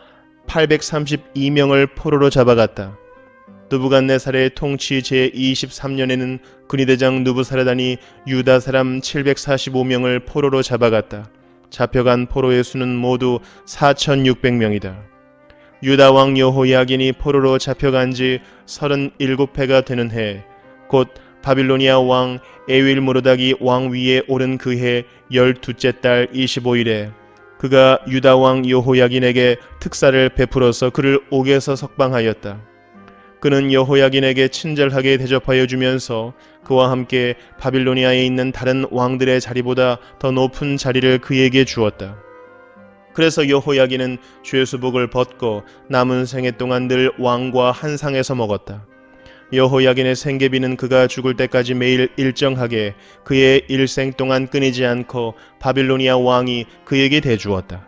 832명을 포로로 잡아갔다. 느부갓네살의 통치 제23년에는 근위대장 누부사라단이 유다 사람 745명을 포로로 잡아갔다. 잡혀간 포로의 수는 모두 4600명이다. 유다 왕 여호야긴이 포로로 잡혀간 지 37해가 되는 해, 곧 바빌로니아 왕 에윌무로닥이 왕 위에 오른 그 해 12째 달 25일에 그가 유다 왕 여호야긴에게 특사를 베풀어서 그를 옥에서 석방하였다. 그는 여호야긴에게 친절하게 대접하여 주면서 그와 함께 바빌로니아에 있는 다른 왕들의 자리보다 더 높은 자리를 그에게 주었다. 그래서 여호야긴은 죄수복을 벗고 남은 생애 동안 늘 왕과 한 상에서 먹었다. 여호야긴의 생계비는 그가 죽을 때까지 매일 일정하게 그의 일생 동안 끊이지 않고 바빌로니아 왕이 그에게 대주었다.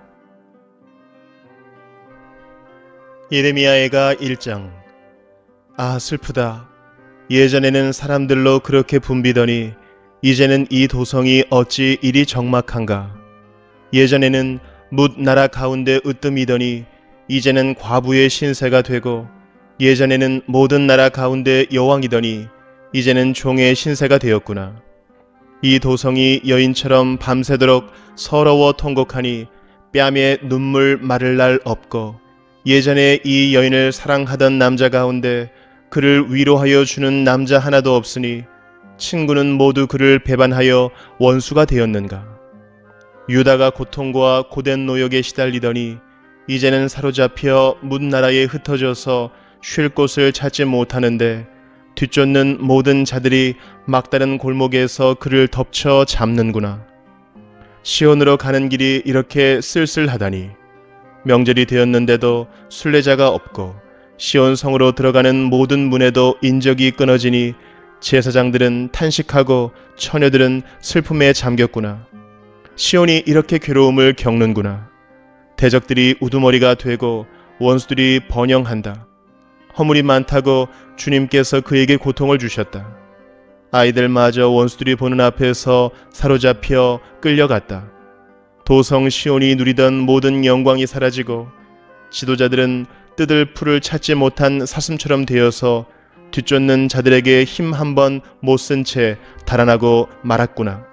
예레미야애가 1장. 아, 슬프다. 예전에는 사람들로 그렇게 붐비더니 이제는 이 도성이 어찌 이리 적막한가. 예전에는 뭇 나라 가운데 으뜸이더니 이제는 과부의 신세가 되고 예전에는 모든 나라 가운데 여왕이더니 이제는 종의 신세가 되었구나. 이 도성이 여인처럼 밤새도록 서러워 통곡하니 뺨에 눈물 마를 날 없고 예전에 이 여인을 사랑하던 남자 가운데 그를 위로하여 주는 남자 하나도 없으니 친구는 모두 그를 배반하여 원수가 되었는가. 유다가 고통과 고된 노역에 시달리더니 이제는 사로잡혀 문 나라에 흩어져서 쉴 곳을 찾지 못하는데 뒤쫓는 모든 자들이 막다른 골목에서 그를 덮쳐 잡는구나. 시온으로 가는 길이 이렇게 쓸쓸하다니. 명절이 되었는데도 순례자가 없고 시온 성으로 들어가는 모든 문에도 인적이 끊어지니 제사장들은 탄식하고 처녀들은 슬픔에 잠겼구나. 시온이 이렇게 괴로움을 겪는구나. 대적들이 우두머리가 되고 원수들이 번영한다. 허물이 많다고 주님께서 그에게 고통을 주셨다. 아이들마저 원수들이 보는 앞에서 사로잡혀 끌려갔다. 도성 시온이 누리던 모든 영광이 사라지고 지도자들은 뜯을 풀을 찾지 못한 사슴처럼 되어서 뒤쫓는 자들에게 힘 한번 못 쓴 채 달아나고 말았구나.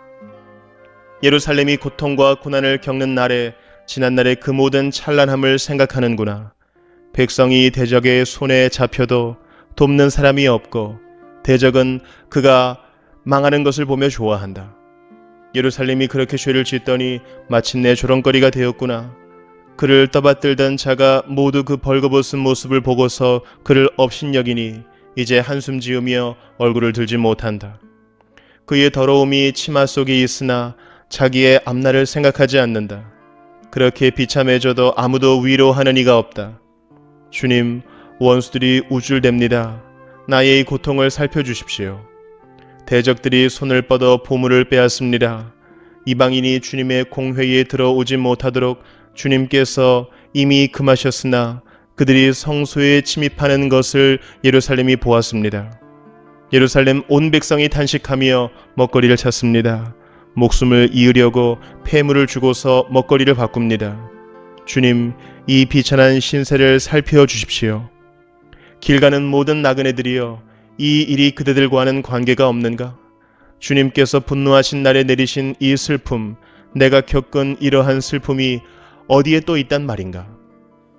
예루살렘이 고통과 고난을 겪는 날에 지난날의 그 모든 찬란함을 생각하는구나. 백성이 대적의 손에 잡혀도 돕는 사람이 없고 대적은 그가 망하는 것을 보며 좋아한다. 예루살렘이 그렇게 죄를 짓더니 마침내 조롱거리가 되었구나. 그를 떠받들던 자가 모두 그 벌거벗은 모습을 보고서 그를 업신여기니 이제 한숨 지으며 얼굴을 들지 못한다. 그의 더러움이 치마 속에 있으나 자기의 앞날을 생각하지 않는다. 그렇게 비참해져도 아무도 위로하는 이가 없다. 주님, 원수들이 우쭐댑니다. 나의 이 고통을 살펴주십시오. 대적들이 손을 뻗어 보물을 빼앗습니다. 이방인이 주님의 공회에 들어오지 못하도록 주님께서 이미 금하셨으나 그들이 성소에 침입하는 것을 예루살렘이 보았습니다. 예루살렘 온 백성이 탄식하며 먹거리를 찾습니다. 목숨을 잃으려고 폐물을 주고서 먹거리를 바꿉니다. 주님, 이 비천한 신세를 살펴주십시오. 길 가는 모든 나그네들이여, 이 일이 그대들과는 관계가 없는가? 주님께서 분노하신 날에 내리신 이 슬픔, 내가 겪은 이러한 슬픔이 어디에 또 있단 말인가?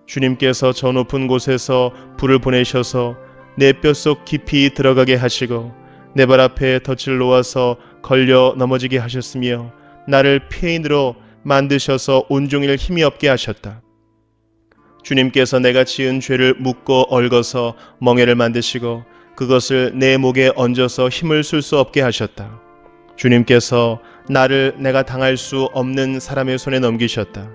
주님께서 저 높은 곳에서 불을 보내셔서 내 뼛속 깊이 들어가게 하시고 내 발 앞에 덫을 놓아서 걸려 넘어지게 하셨으며 나를 폐인으로 만드셔서 온종일 힘이 없게 하셨다. 주님께서 내가 지은 죄를 묻고 얽어서 멍에를 만드시고 그것을 내 목에 얹어서 힘을 쓸 수 없게 하셨다. 주님께서 나를 내가 당할 수 없는 사람의 손에 넘기셨다.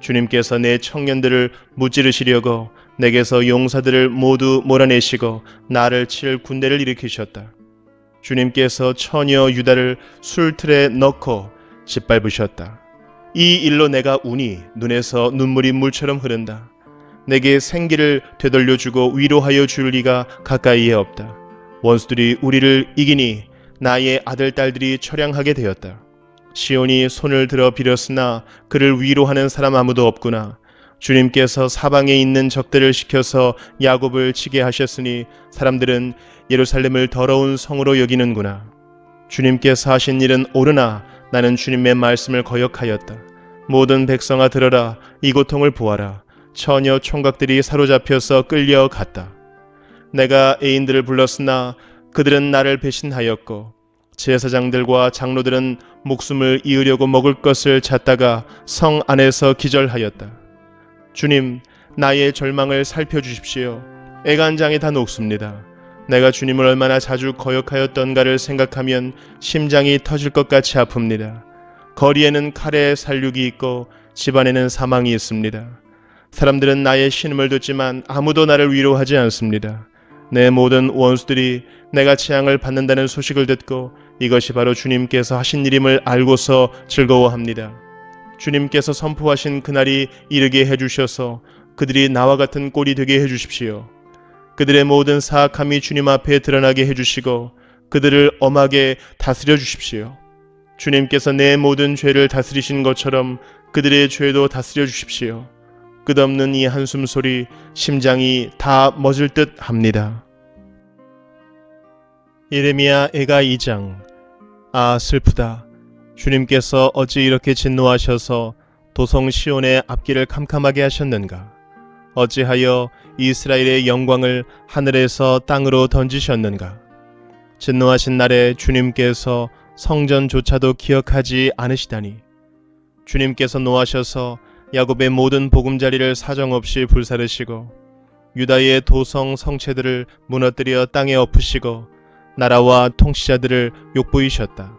주님께서 내 청년들을 무찌르시려고 내게서 용사들을 모두 몰아내시고 나를 칠 군대를 일으키셨다. 주님께서 처녀 유다를 술틀에 넣고 짓밟으셨다. 이 일로 내가 우니 눈에서 눈물이 물처럼 흐른다. 내게 생기를 되돌려주고 위로하여 줄 리가 가까이에 없다. 원수들이 우리를 이기니 나의 아들 딸들이 처량하게 되었다. 시온이 손을 들어 빌었으나 그를 위로하는 사람 아무도 없구나. 주님께서 사방에 있는 적들을 시켜서 야곱을 치게 하셨으니 사람들은 예루살렘을 더러운 성으로 여기는구나. 주님께서 하신 일은 옳으나 나는 주님의 말씀을 거역하였다. 모든 백성아 들어라. 이 고통을 보아라. 처녀 총각들이 사로잡혀서 끌려갔다. 내가 애인들을 불렀으나 그들은 나를 배신하였고 제사장들과 장로들은 목숨을 잃으려고 먹을 것을 찾다가 성 안에서 기절하였다. 주님, 나의 절망을 살펴주십시오. 애간장이 다 녹습니다. 내가 주님을 얼마나 자주 거역하였던가를 생각하면 심장이 터질 것 같이 아픕니다. 거리에는 칼의 살육이 있고 집안에는 사망이 있습니다. 사람들은 나의 신음을 듣지만 아무도 나를 위로하지 않습니다. 내 모든 원수들이 내가 재앙을 받는다는 소식을 듣고 이것이 바로 주님께서 하신 일임을 알고서 즐거워합니다. 주님께서 선포하신 그날이 이르게 해주셔서 그들이 나와 같은 꼴이 되게 해주십시오. 그들의 모든 사악함이 주님 앞에 드러나게 해주시고 그들을 엄하게 다스려 주십시오. 주님께서 내 모든 죄를 다스리신 것처럼 그들의 죄도 다스려 주십시오. 끝없는 이 한숨 소리 심장이 다 멎을 듯 합니다. 예레미야 애가 2장. 아 슬프다. 주님께서 어찌 이렇게 진노하셔서 도성 시온의 앞길을 캄캄하게 하셨는가? 어찌하여 이스라엘의 영광을 하늘에서 땅으로 던지셨는가? 진노하신 날에 주님께서 성전조차도 기억하지 않으시다니. 주님께서 노하셔서 야곱의 모든 보금자리를 사정없이 불사르시고 유다의 도성 성체들을 무너뜨려 땅에 엎으시고 나라와 통치자들을 욕보이셨다.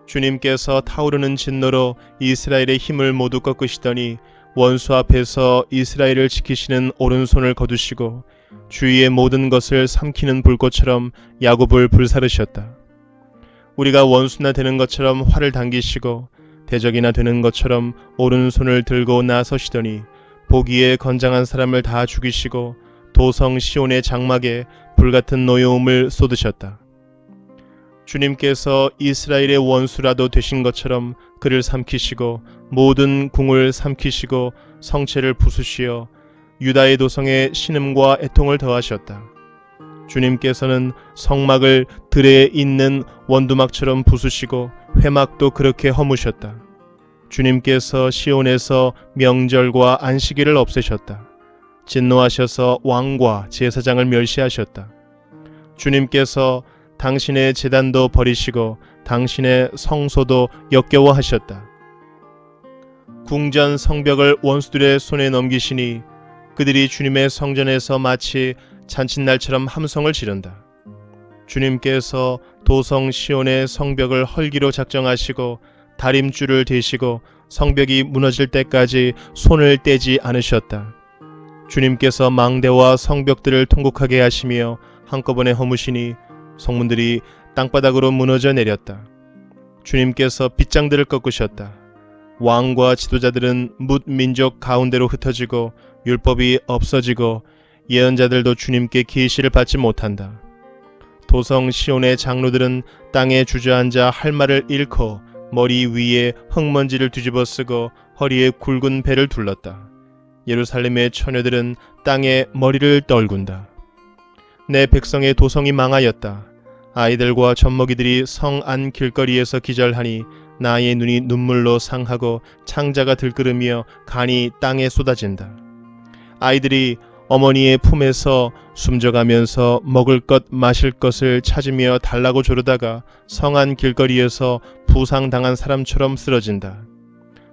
주님께서 타오르는 진노로 이스라엘의 힘을 모두 꺾으시더니 원수 앞에서 이스라엘을 지키시는 오른손을 거두시고 주위의 모든 것을 삼키는 불꽃처럼 야곱을 불사르셨다. 우리가 원수나 되는 것처럼 활을 당기시고 대적이나 되는 것처럼 오른손을 들고 나서시더니 보기에 건장한 사람을 다 죽이시고 도성 시온의 장막에 불같은 노여움을 쏟으셨다. 주님께서 이스라엘의 원수라도 되신 것처럼 그를 삼키시고 모든 궁을 삼키시고 성체를 부수시어 유다의 도성에 신음과 애통을 더하셨다. 주님께서는 성막을 들에 있는 원두막처럼 부수시고 회막도 그렇게 허무셨다. 주님께서 시온에서 명절과 안식일을 없애셨다. 진노하셔서 왕과 제사장을 멸시하셨다. 주님께서 당신의 제단도 버리시고 당신의 성소도 역겨워하셨다. 궁전 성벽을 원수들의 손에 넘기시니 그들이 주님의 성전에서 마치 잔칫날처럼 함성을 지른다. 주님께서 도성 시온의 성벽을 헐기로 작정하시고 다림줄을 대시고 성벽이 무너질 때까지 손을 떼지 않으셨다. 주님께서 망대와 성벽들을 통곡하게 하시며 한꺼번에 허무시니 성문들이 땅바닥으로 무너져 내렸다. 주님께서 빗장들을 꺾으셨다. 왕과 지도자들은 뭇 민족 가운데로 흩어지고 율법이 없어지고 예언자들도 주님께 계시를 받지 못한다. 도성 시온의 장로들은 땅에 주저앉아 할 말을 잃고 머리 위에 흙먼지를 뒤집어 쓰고 허리에 굵은 배를 둘렀다. 예루살렘의 처녀들은 땅에 머리를 떨군다. 내 백성의 도성이 망하였다. 아이들과 젖먹이들이 성 안 길거리에서 기절하니 나의 눈이 눈물로 상하고 창자가 들끓으며 간이 땅에 쏟아진다. 아이들이 어머니의 품에서 숨져가면서 먹을 것 마실 것을 찾으며 달라고 조르다가 성 안 길거리에서 부상당한 사람처럼 쓰러진다.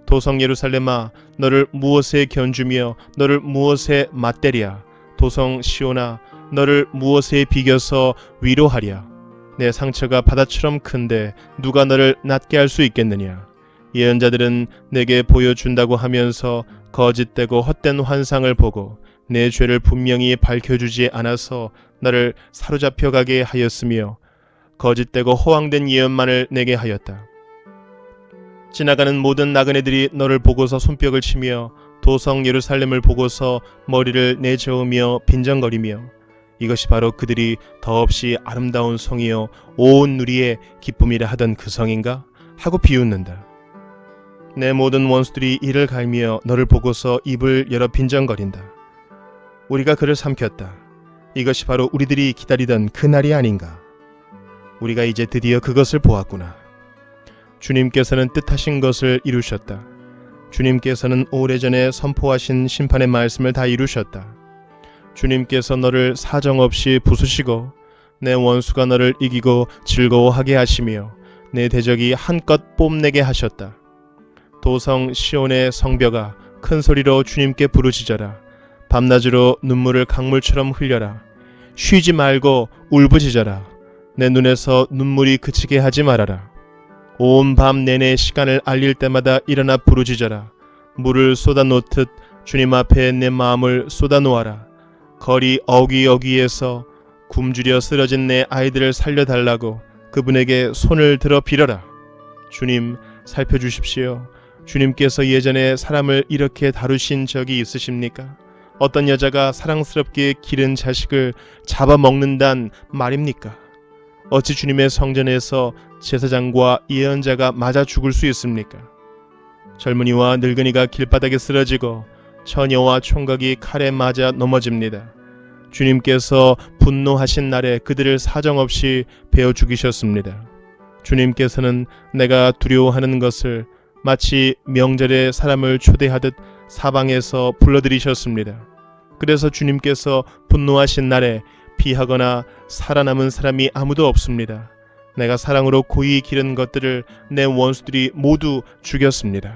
도성 예루살렘아, 너를 무엇에 견주며 너를 무엇에 맞대랴? 도성 시온아, 너를 무엇에 비겨서 위로하랴? 내 상처가 바다처럼 큰데 누가 너를 낫게 할 수 있겠느냐? 예언자들은 내게 보여준다고 하면서 거짓되고 헛된 환상을 보고 내 죄를 분명히 밝혀주지 않아서 너를 사로잡혀 가게 하였으며 거짓되고 허황된 예언만을 내게 하였다. 지나가는 모든 나그네들이 너를 보고서 손뼉을 치며 도성 예루살렘을 보고서 머리를 내저으며 빈정거리며 이것이 바로 그들이 더없이 아름다운 성이요 온 누리의 기쁨이라 하던 그 성인가? 하고 비웃는다. 내 모든 원수들이 이를 갈며 너를 보고서 입을 열어 빈정거린다. 우리가 그를 삼켰다. 이것이 바로 우리들이 기다리던 그 날이 아닌가? 우리가 이제 드디어 그것을 보았구나. 주님께서는 뜻하신 것을 이루셨다. 주님께서는 오래전에 선포하신 심판의 말씀을 다 이루셨다. 주님께서 너를 사정없이 부수시고 내 원수가 너를 이기고 즐거워하게 하시며 내 대적이 한껏 뽐내게 하셨다. 도성 시온의 성벽아, 큰 소리로 주님께 부르짖어라. 밤낮으로 눈물을 강물처럼 흘려라. 쉬지 말고 울부짖어라. 내 눈에서 눈물이 그치게 하지 말아라. 온 밤 내내 시간을 알릴 때마다 일어나 부르짖어라. 물을 쏟아놓듯 주님 앞에 내 마음을 쏟아놓아라. 거리 어귀어귀에서 굶주려 쓰러진 내 아이들을 살려달라고 그분에게 손을 들어 빌어라. 주님, 살펴주십시오. 주님께서 예전에 사람을 이렇게 다루신 적이 있으십니까? 어떤 여자가 사랑스럽게 기른 자식을 잡아먹는단 말입니까? 어찌 주님의 성전에서 제사장과 예언자가 맞아 죽을 수 있습니까? 젊은이와 늙은이가 길바닥에 쓰러지고 처녀와 총각이 칼에 맞아 넘어집니다. 주님께서 분노하신 날에 그들을 사정없이 베어 죽이셨습니다. 주님께서는 내가 두려워하는 것을 마치 명절에 사람을 초대하듯 사방에서 불러들이셨습니다. 그래서 주님께서 분노하신 날에 피하거나 살아남은 사람이 아무도 없습니다. 내가 사랑으로 고이 기른 것들을 내 원수들이 모두 죽였습니다.